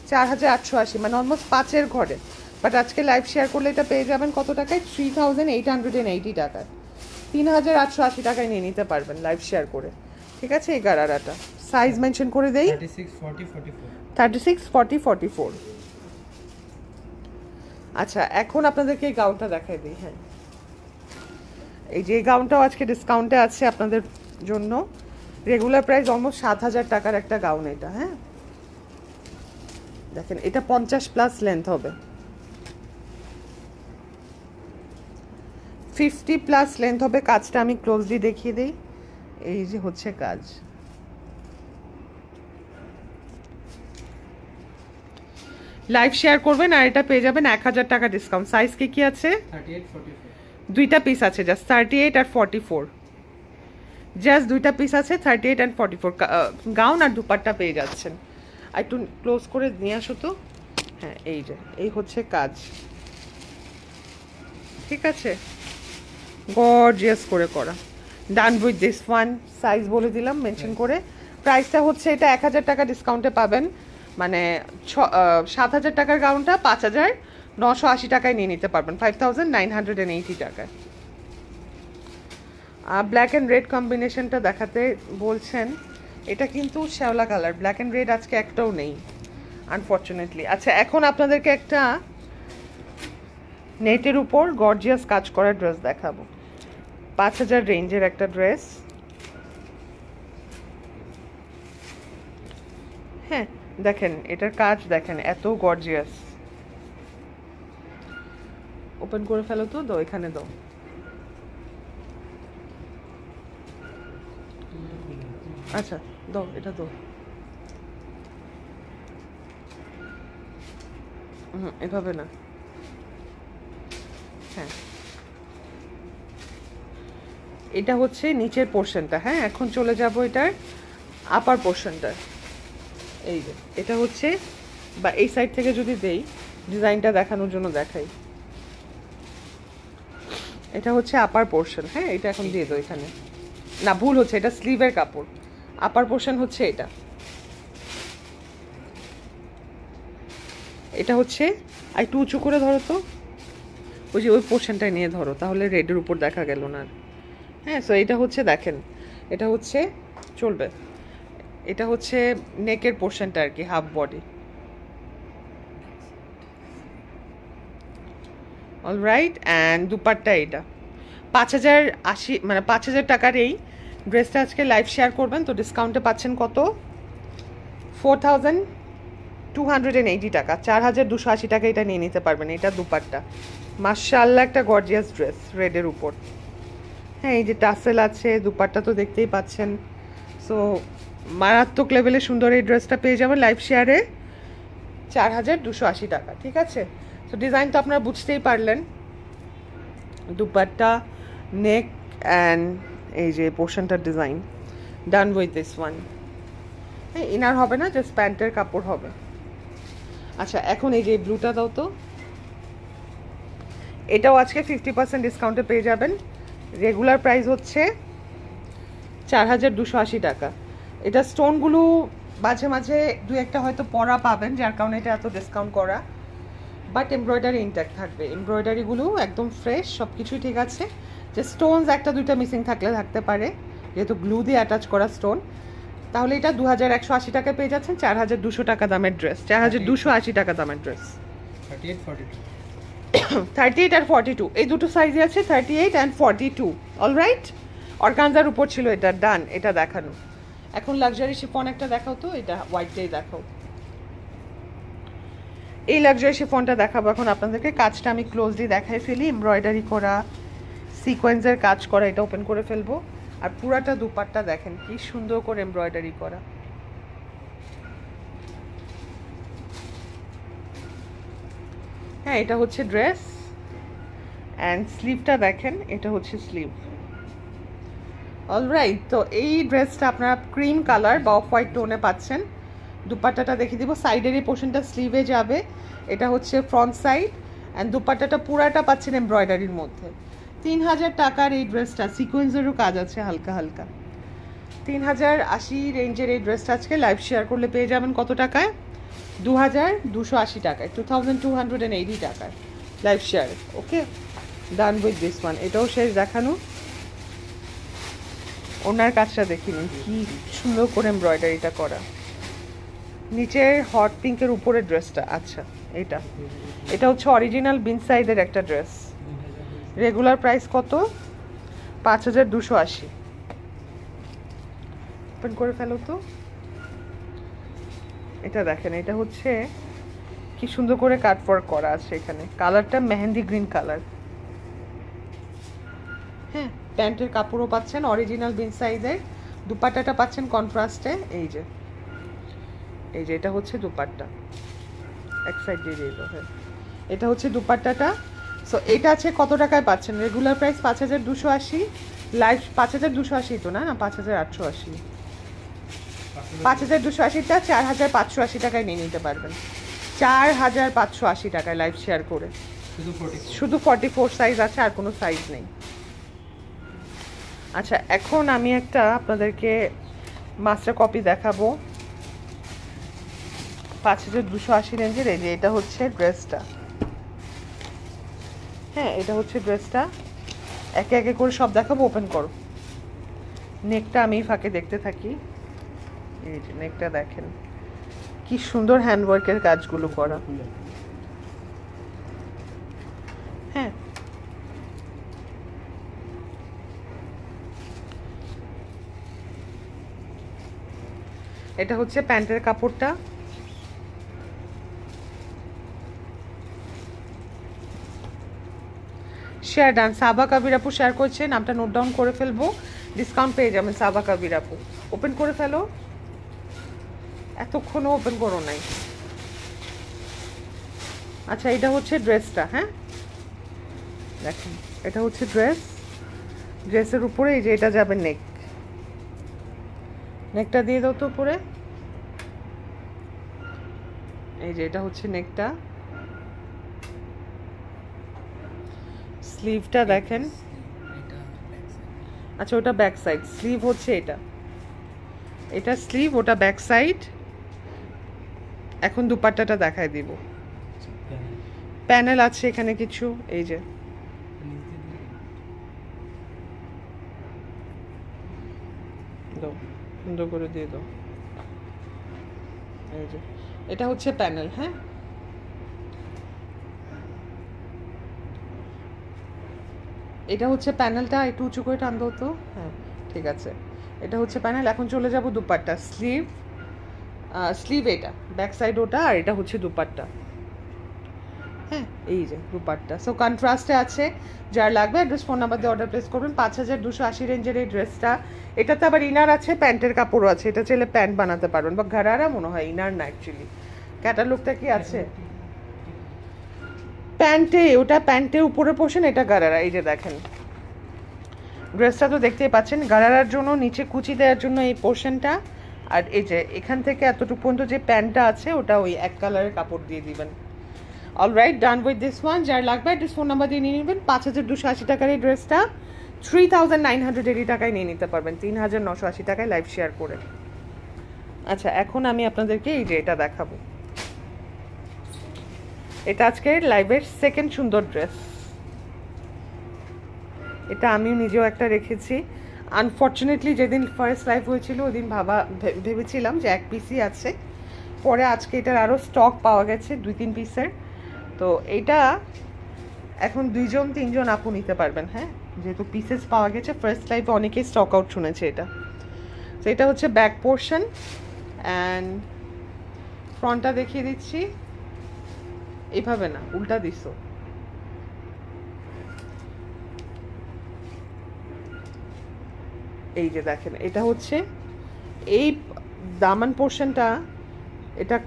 4880, মানে অলমোস্ট 5-এর ঘরে। বাট আজকে লাইভ শেয়ার করলে এটা পেয়ে যাবেন কত টাকায়? 3880 টাকায়। 3880 টাকায় নিয়ে নিতে পারবেন লাইভ শেয়ার করে, ঠিক আছে। এই গারারাটা সাইজ মেনশন করে দেই, 36, 40, 44। আচ্ছা এখন আপনাদেরকে এই গাউনটা দেখাই দিই। হ্যাঁ এই যে এই গাউনটাও আজকে ডিসকাউন্টে আছে আপনাদের জন্য। রেগুলার প্রাইস অলমোস্ট 7000 টাকার একটা গাউন এটা। হ্যাঁ দেখেন এটা 50+ লেন্থ হবে, 50+ লেন্থ হবে। কাজটা আমি ক্লোজলি দেখিয়ে দিই। এই যে হচ্ছে কাজ। লাইভ শেয়ার করবেন আর এটা পেয়ে যাবেন 1000 টাকা ডিসকাউন্ট। সাইজ কি আছে?
38, 44।
দুইটা পিস আছে, জাস্ট 38 আর 44। জাস্ট দুইটা পিস আছে, 38 অ্যান্ড 44। গাউন আর দুপাট্টা পেয়ে যাচ্ছেন। আর একটু ক্লোজ করে নিয়ে আসো তো। হ্যাঁ এই যে এই হচ্ছে কাজ, ঠিক আছে। গর্জিয়াস করে করা। ডান উইথ দিস ওয়ান। সাইজ বলে দিলাম মেনশন করে। প্রাইসটা হচ্ছে এটা 1000 টাকা ডিসকাউন্টে পাবেন, মানে 7000 টাকার গাউনটা 5980 টাকায় নিয়ে নিতে পারবেন, 5980 টাকায়। ব্ল্যাক অ্যান্ড রেড কম্বিনেশনটা দেখাতে বলছেন। এটা কিন্তু শ্যাওলা কালার, ব্ল্যাক অ্যান্ড রেড আজকে একটাও নেই আনফর্চুনেটলি। আচ্ছা এখন আপনাদেরকে একটা নেটের উপর গর্জিয়াস কাজ করা ড্রেস দেখাবো। 5000 রেঞ্জের একটা ড্রেস। হ্যাঁ দেখেন এটার কাজ দেখেন, এত গর্জিয়াস। ওপেন করে ফেলো তো, দাও এখানে দাও। আচ্ছা দাও, এটা দাও। এভাবে না, হ্যাঁ এটা হচ্ছে নিচের পোর্শনটা। হ্যাঁ এখন চলে যাব এটার আপার পোর্শনটা। এই যে এটা হচ্ছে, বা এই সাইড থেকে যদি দেই ডিজাইনটা দেখানোর জন্য দেখাই, এটা হচ্ছে আপার পোর্শন। হ্যাঁ এটা এখন দিয়ে দাও এখানে, না ভুল হচ্ছে, এটা স্লিভের কাপড়। আপার পোর্শন হচ্ছে এটা। এটা হচ্ছে আর একটু উঁচু করে ধরো তো, ওই যে ওই পোর্শনটাই নিয়ে ধরো, তাহলে রেডের উপর দেখা গেল না। হ্যাঁ সো এটা হচ্ছে দেখেন, এটা হচ্ছে চলবে, এটা হচ্ছে নেকের পোর্শনটা আর কি, half body. Alright, and dupatta এটা 5080, মানে 5000 টাকার এই ড্রেসটা আজকে লাইভ শেয়ার করবেন, তো ডিসকাউন্টে পাচ্ছেন কত, 4280 টাকা, 4280 টাকা এটা নিয়ে নিতে পারবেন। এটা দুপাট্টা, মাশাআল্লাহ একটা গর্জিয়াস ড্রেস রেডের উপর। হ্যাঁ এই যে টাসেল আছে, দুপাট্টা তো দেখতেই পাচ্ছেন। সো মারাত্মক লেভেলে সুন্দর এই ড্রেসটা পেয়ে যাবেন লাইভ শেয়ারে 4280 টাকা। ঠিক আছে, তো ডিজাইন তো আপনারা বুঝতেই পারলেন, দুপাট্টা, নেক অ্যান্ড এই যে পোর্শনটার design done with this one. হ্যাঁ ইনার হবে না, জাস্ট প্যান্টের কাপড় হবে। আচ্ছা এখন এই যে ব্লুটা দাও তো, এটাও আজকে 50% ডিসকাউন্টে পেয়ে যাবেন। রেগুলার প্রাইস হচ্ছে 4280 টাকা। এটা স্টোনগুলো মাঝে মাঝে দু একটা হয়তো পরা পাবেন, যার কারণে এটা এত ডিসকাউন্ট করা, বাট এমব্রয়ডারি ইনট্যাক্ট থাকবে, এমব্রয়ডারিগুলো একদম ফ্রেশ, সব কিছুই ঠিক আছে। যে স্টোনস একটা দুইটা মিসিং থাকলে থাকতে পারে, যেহেতু গ্লু দিয়ে অ্যাটাচ করা স্টোন। তাহলে এটা 2180 টাকা পেয়ে যাচ্ছেন 4200 টাকা দামের ড্রেস, 4280 টাকা দামের ড্রেস। 38 আর 42 এই দুটো সাইজে আছে, 38 অ্যান্ড 42। অলরাইট, অর্গানজার উপর ছিল এটা, ডান। এটা দেখানো, এখন লাক্সারি শিফন একটা দেখাও তো, এটা হোয়াইটটাই দেখাও। এই লাক্সারি শিফনটা দেখাবো এখন আপনাদেরকে, কাজটা আমি ক্লোজলি দেখাই ফেলি, এমব্রয়ডারি করা, সিকোয়েন্সের কাজ করা। এটা ওপেন করে ফেলবো, আর পুরাটা দুপাট্টা দেখেন কি সুন্দর করে এমব্রয়ডারি করা। হ্যাঁ এটা হচ্ছে ড্রেস, অ্যান্ড স্লিভটা দেখেন, এটা হচ্ছে স্লিভ। অলরাইট, তো এই ড্রেসটা আপনারা ক্রিম কালার বা অফ হোয়াইট টোনে পাচ্ছেন। দুপাট্টাটা দেখিয়ে দিব, সাইডের এই পোর্শনটা স্লিভে যাবে, এটা হচ্ছে ফ্রন্ট সাইড, অ্যান্ড দুপাট্টাটা পুরাটা পাচ্ছেন এমব্রয়ডারির মধ্যে। 3000 টাকার এই ড্রেসটা, সিকোয়েন্সেরও কাজ আছে হালকা হালকা। 3080 রেঞ্জের এই ড্রেসটা আজকে লাইভ শেয়ার করলে পেয়ে যাবেন কত টাকায়, 2280 টাকায়, 2280 টাকায় live share. Okay, done with this one. এটাও শেষ দেখানো, ওনার কাজটা দেখিনি কি সুন্দর করে এমব্রয়ডারিটা করা, নিচের হট পিঙ্কের উপরে ড্রেসটা। আচ্ছা এটা, এটা হচ্ছে অরিজিনাল বিন সাইডের একটা ড্রেস। রেগুলার প্রাইস কত, 5280। ওপেন করে ফেলো তো, এটা দেখেন, এটা হচ্ছে কি সুন্দর করে কাটওয়ার্ক করা আছে এখানে, কালারটা মেহেন্দি গ্রিন কালার। হ্যাঁ প্যান্টের কাপড়ও পাচ্ছেন অরিজিনাল বিন সাইজের, দুপাট্টাটা পাচ্ছেন কন্ট্রাস্টে। এই যে এই যে এটা হচ্ছে দুপাট্টা, এক সাইড দিয়ে দিয়ে দাও। হ্যাঁ এটা হচ্ছে দুপাট্টাটা। সো এটা আছে কত টাকায় পাচ্ছেন, রেগুলার প্রাইস 5280, লাইভ 5280 তো না, 5880। 5280টা 4580 টাকায় নিয়ে নিতে পারবেন, 4580 টাকায় লাইভ শেয়ার করে। শুধু 44 সাইজ আছে, আর কোনো সাইজ নেই। আচ্ছা এখন আমি একটা আপনাদেরকে মাস্টার কপি দেখাবো 5280 রেঞ্জের। এই যে এটা হচ্ছে ড্রেসটা, হ্যাঁ এটা হচ্ছে ড্রেসটা, একে একে করে সব দেখাবো। ওপেন করো, নেকটা আমি ফাঁকে দেখতে থাকি। এই যে নেকটা দেখেন কি সুন্দর হ্যান্ডওয়ার্কের কাজগুলো করা। হ্যাঁ এটা হচ্ছে প্যান্টের কাপড়টা, শেয়ার ডান। সাবা কাবির আপু শেয়ার করছে, নামটা নোট ডাউন করে ফেলবো, ডিসকাউন্ট পেয়ে যাবেন। সাবা কাবির আপু ওপেন করে ফেলো, এতক্ষণও ওপেন করো নাই। আচ্ছা এটা হচ্ছে ড্রেসটা, হ্যাঁ দেখেন এটা হচ্ছে ড্রেস, ড্রেসের উপরে এই যে এটা যাবে নেক, নেকটা দিয়ে দাও তো উপরে, এই যে এটা হচ্ছে নেকটা। স্লিভটা দেখেন,
এটা ব্যাক সাইড।
আচ্ছা ওটা ব্যাক সাইড, স্লিভ হচ্ছে এটা, এটা স্লিভ, ওটা ব্যাক সাইড। এখন দুপাট্টাটা দেখাই দিব, প্যানেল আছে এখানে কিছু, এই যে দাও, সুন্দর করে দিয়ে দাও, এই যে এটা হচ্ছে প্যানেল, হ্যাঁ এটা হচ্ছে প্যানেলটা, একটু উঁচু করে টান দাও তো, হ্যাঁ ঠিক আছে, এটা হচ্ছে প্যানেল। এখন চলে যাব দুপাট্টা, স্লিভ, স্লিভ এটা, ব্যাক সাইড ওটা, আর এটা হচ্ছে দুপাট্টা, হ্যাঁ এই যে দুপাট্টা। সো কন্ট্রাস্টে আছে, যার লাগবে অ্যাড্রেস ফোন নাম্বার দিয়ে অর্ডার প্লেস করবেন। 5280 রেঞ্জের এই ড্রেসটা, এটাতে আবার ইনার আছে, প্যান্টের কাপড়ও আছে, এটা চাইলে প্যান্ট বানাতে পারবেন, বা ঘাড়ারা মনে হয় ইনার না অ্যাকচুয়ালি, ক্যাটালগটা কি আছে প্যান্টে, ওটা প্যান্টের উপরে পোর্শন, এটা গারারা, এই যে দেখেন ড্রেসটা তো দেখতেই পাচ্ছেন, গারারার জন্য নিচে কুচি দেওয়ার জন্য এই পোর্শনটা, আর এই যে এখান থেকে এতটুকু পর্যন্ত যে প্যান্টটা আছে ওটা ওই এক কালারের কাপড় দিয়ে দিবেন। Alright, done with this one. যার লাগবে অ্যাড্রেস ফোন নাম্বার দিয়ে নিয়ে নেবেন। 5280 টাকার এই ড্রেসটা 3980 টাকায় নিয়ে নিতে পারবেন, 3980 টাকায় লাইভ শেয়ার করে। আচ্ছা এখন আমি আপনাদেরকে এই যে এটা দেখাবো, এটা আজকের লাইভের সেকেন্ড সুন্দর ড্রেস, এটা আমিও নিজেও একটা রেখেছি। আনফর্চুনেটলি যেদিন ফার্স্ট লাইভ হয়েছিল ওই দিন ভেবেছিলাম যে এক পিসই আছে, পরে আজকে এটার আরও স্টক পাওয়া গেছে 2-3 পিসের। তো এটা এখন 2-3 আপু নিতে পারবেন, হ্যাঁ যেহেতু পিসেস পাওয়া গেছে, ফার্স্ট লাইভে অনেকেই স্টক আউট শুনেছে এটা। তো এটা হচ্ছে ব্যাক পোর্শন, অ্যান্ড ফ্রন্টটা দেখিয়ে দিচ্ছি, এইভাবে না উল্টা দিছো, এই যে দেখেন এটা হচ্ছে এই দামান পোর্শনটা, এটা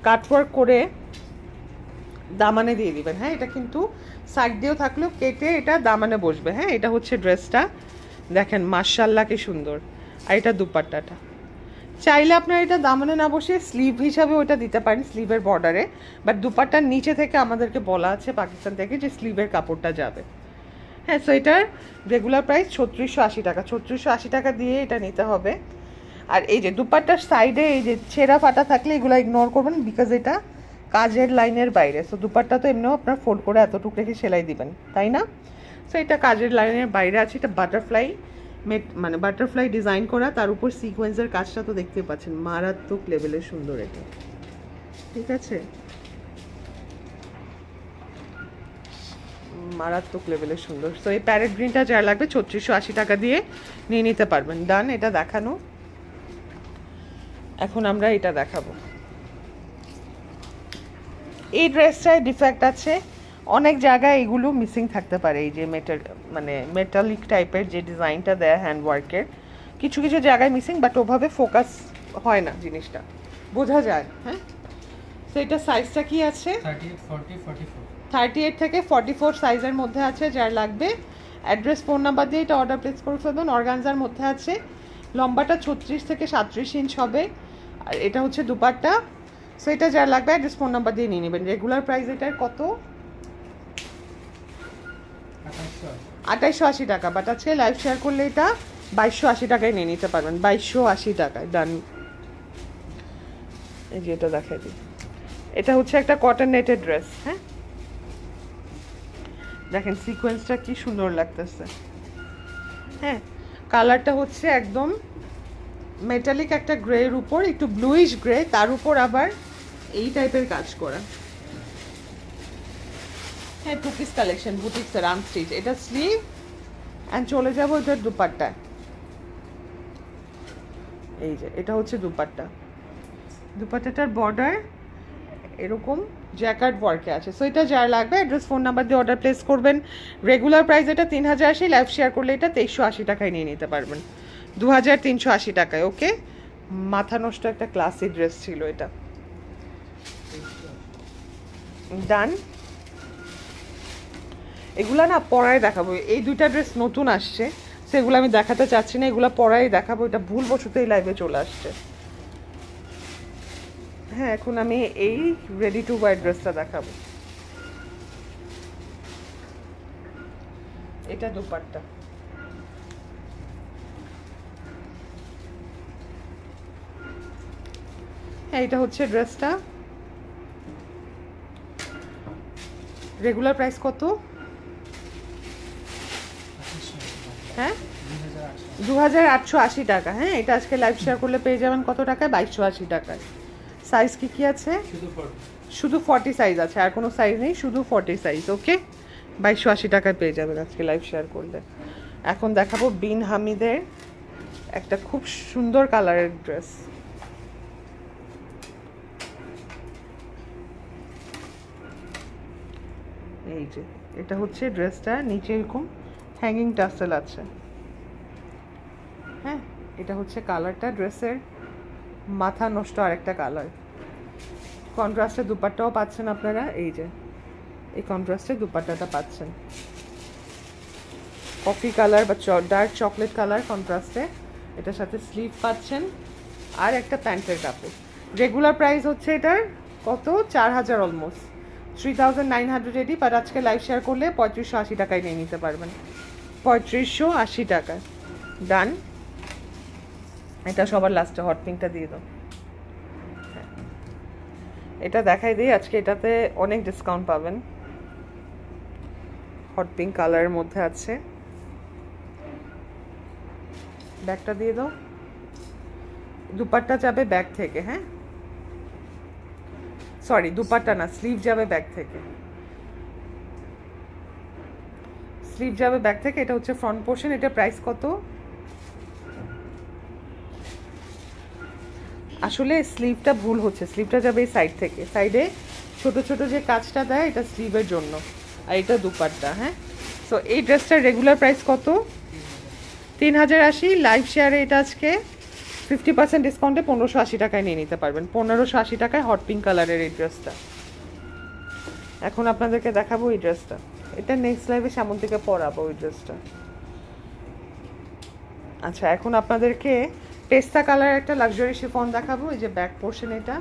কাটওয়ার্ক করে দামানে দিয়ে দিবেন, হ্যাঁ এটা কিন্তু সাইড দিয়েও থাকলেও কেটে এটা দামানে বসবে, হ্যাঁ এটা হচ্ছে ড্রেসটা দেখেন, মাশাআল্লাহ কি সুন্দর। আর এটা দুপাট্টাটা, চাইলে আপনারা এটা দামানে না বসে স্লিভ হিসাবে ওটা দিতে পারেন, স্লিভের বর্ডারে, বাট দুপাট্টার নিচে থেকে আমাদেরকে বলা আছে পাকিস্তান থেকে যে স্লিভের কাপড়টা যাবে, হ্যাঁ। সো এটার রেগুলার প্রাইস 3680 টাকা, 3680 টাকা দিয়ে এটা নিতে হবে। আর এই যে দুপাট্টার সাইডে এই যে ছেঁড়া ফাটা থাকলে এগুলো ইগনোর করবেন, বিকজ এটা কাজের লাইনের বাইরে। সো দুপাট্টা তো এমনিও আপনার ফোল্ড করে এতটুকু রেখে সেলাই দিবেন, তাই না? সো এটা কাজের লাইনের বাইরে আছে, এটা বাটারফ্লাই মানে বাটারফ্লাই ডিজাইন করা, তার উপর সিকোয়েন্সের কাজটা তো দেখতে পাচ্ছেন, মারাত্মক লেভেলের সুন্দর এটা, ঠিক আছে মারাত্মক লেভেলের সুন্দর। সো এই প্যারেট গ্রিনটা যার লাগবে 3680 টাকা দিয়ে নিয়ে নিতে পারবেন। ডান, এটা দেখানো। এখন আমরা এটা দেখাবো, এই ড্রেসটায় ডিফেক্ট আছে, অনেক জায়গায় এগুলো মিসিং থাকতে পারে, এই যে মানে মেটালিক টাইপের যে ডিজাইনটা দেয় হ্যান্ডওয়ার্কের, কিছু কিছু জায়গায় মিসিং, বাট ওভাবে ফোকাস হয় না জিনিসটা, বোঝা যায়, হ্যাঁ। তো এটা সাইজটা কি আছে 38 থেকে 44 সাইজের মধ্যে আছে, যার লাগবে অ্যাড্রেস ফোন নাম্বার দিয়ে এটা অর্ডার প্লেস করে ফেলবেন। অর্গানজার মধ্যে আছে, লম্বাটা 36 থেকে 37 ইঞ্চ হবে, আর এটা হচ্ছে দুপাট্টা। সো এটা যার লাগবে অ্যাড্রেস ফোন নাম্বার দিয়ে নিয়ে নেবেন। রেগুলার প্রাইস এটার কত? 2880 টাকা, বাট আজকে লাইভ শেয়ার করলে এটা 2280 টাকায় নিয়ে নিতে পারবেন, 2280 টাকায়। ডান, এই যে এটা দেখাই দিই, এটা হচ্ছে একটা কটন নেটের ড্রেস, হ্যাঁ দেখেন সিকোয়েন্সটা কি সুন্দর লাগতেছে, হ্যাঁ কালারটা হচ্ছে একদম মেটালিক একটা গ্রের উপর একটু ব্লুইশ গ্রে, তার উপর আবার এই টাইপের কাজ করা, হ্যাঁ টু পিস কালেকশন বুটিক্সের আনস্টিচ। এটা স্লিভ, অ্যান্ড চলে যাবো এটার দুপাট্টা, এই যে এটা হচ্ছে দুপাট্টা, দুপাট্টাটার বর্ডার এরকম জ্যাকার্ড ওয়ার্কে আছে। সো এটা যার লাগবে অ্যাড্রেস ফোন নাম্বার দিয়ে অর্ডার প্লেস করবেন। রেগুলার প্রাইস এটা 3080, লাইভ শেয়ার করলে এটা 2380 টাকায় নিয়ে নিতে পারবেন, 2380 টাকায়। ওকে, মাথা নষ্ট একটা ক্লাসি ড্রেস ছিল এটা। ডান। এগুলা না পরায় দেখাবো, এই দুইটা ড্রেস নতুন আসছে, সেগুলো আমি দেখাতে চাচ্ছি না, এগুলো পরাই দেখাবো। এটা ভুলবশত এই লাইভে চলে আসছে। হ্যাঁ, এখন আমি এই রেডি টু ওয়্যার ড্রেসটা দেখাবো। এটা দুপাট্টা। হ্যাঁ, এটা হচ্ছে ড্রেসটা। রেগুলার প্রাইস কত? হ্যাঁ, 2880 টাকা। হ্যাঁ, এটা আজকে লাইভ শেয়ার করলে পেয়ে যাবেন কত টাকায়? 2280 টাকায়। সাইজ কি আছে? শুধু 40 সাইজ আছে, আর কোনো সাইজ নেই, শুধু 40 সাইজ। ওকে, 2280 টাকায় পেয়ে যাবেন আজকে লাইভ শেয়ার করলে। এখন দেখাবো বিন হামিদের একটা খুব সুন্দর কালারের ড্রেস। এই যে এটা হচ্ছে ড্রেসটা, নিচে এরকম হ্যাঙ্গিং টাসেল আছে। হ্যাঁ, এটা হচ্ছে কালারটা ড্রেসের, মাথা নষ্ট আরেকটা কালার। কন্ট্রাস্টে দুপাট্টাও পাচ্ছেন আপনারা, এই যে এই কন্ট্রাস্টে দুপাট্টাটা পাচ্ছেন, কফি কালার বা ডার্ক চকলেট কালার কন্ট্রাস্টে। এটার সাথে স্লিভ পাচ্ছেন আর একটা প্যান্টের কাপড়। রেগুলার প্রাইস হচ্ছে এটার কত? 4000, অলমোস্ট 3980, বাট আজকে লাইভ শেয়ার করলে 3580 টাকায় নিয়ে নিতে পারবেন, 3580 টাকায়। ডান। এটা সবার লাস্টে হট পিঙ্কটা দিয়ে দাও। এটা দেখাই দিই, আজকে এটাতে অনেক ডিসকাউন্ট পাবেন। হট পিঙ্ক কালারের মধ্যে আছে। ব্যাগটা দিয়ে দাও। দুপাট্টা যাবে ব্যাগ থেকে। হ্যাঁ, সরি, দুপাট্টা না, স্লিভ যাবে ব্যাগ থেকে, স্লিভ যাবে ব্যাগ থেকে। এটা হচ্ছে ফ্রন্ট পোর্শন। এটা প্রাইস কত? আসলে স্লিভটা ভুল হচ্ছে, স্লিভটা যাবে এই সাইড থেকে, সাইডে ছোট ছোট যে কাজটা দেয় এটা স্লিভের জন্য, আর এটা দুপাট্টা। হ্যাঁ, সো এই ড্রেসটার রেগুলার প্রাইস কত? 3080। লাইভ শেয়ারে এটা আজকে 50% ডিসকাউন্টে 1580 টাকায় নিয়ে নিতে পারবেন, 1580 টাকায় হট পিঙ্ক কালারের এই ড্রেসটা। এখন আপনাদেরকে দেখাবো এই ড্রেসটা, এটা নেক্সট লাইভে সামন থেকে পরাবো ওই ড্রেসটা। আচ্ছা, এখন আপনাদেরকে পেস্তা কালার একটা লাক্সারি শিফন দেখাবো। এই যে ব্যাক পোর্শন, এটা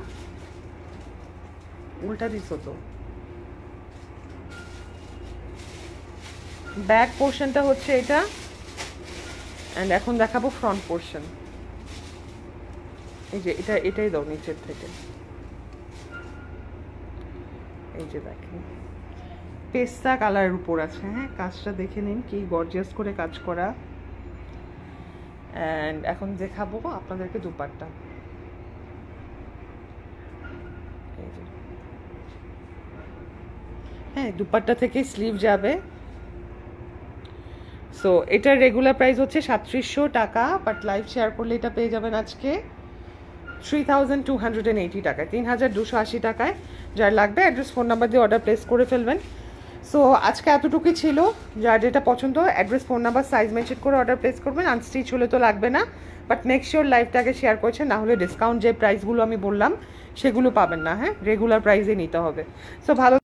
উল্টা দিছো তো, ব্যাক পোর্শনটা হচ্ছে এটা, অ্যান্ড এখন দেখাবো ফ্রন্ট পোর্শন। এই যে এটাই দাও নিচের থেকে, এই যে দেখেন পেস্তা কালারের উপর আছে। হ্যাঁ, কাজটা দেখে নিন কি গর্জিয়াস করে কাজ করা। অ্যান্ড এখন দেখাবো আপনাদেরকে দুপাট্টা। হ্যাঁ, দুপাট্টা থেকে স্লিভ যাবে। সো এটার রেগুলার প্রাইস হচ্ছে 3700 টাকা, বাট লাইভ শেয়ার করলে এটা পেয়ে যাবেন আজকে 3280 টাকায়, 3280 টাকায়। যার লাগবে অ্যাড্রেস ফোন নাম্বার দিয়ে অর্ডার প্লেস করে ফেলবেন। সো আজকে এতটুকুই ছিল। যার যেটা পছন্দ address phone number size mention করে অর্ডার প্লেস করবেন। আনস্টিচ হলে তো লাগবে না, বাট মেক শিওর লাইভটাকে শেয়ার করছেন, না হলে ডিসকাউন্ট যে প্রাইসগুলো আমি বললাম সেগুলো পাবেন না। হ্যাঁ, রেগুলার প্রাইসে নিতে হবে। সো ভালো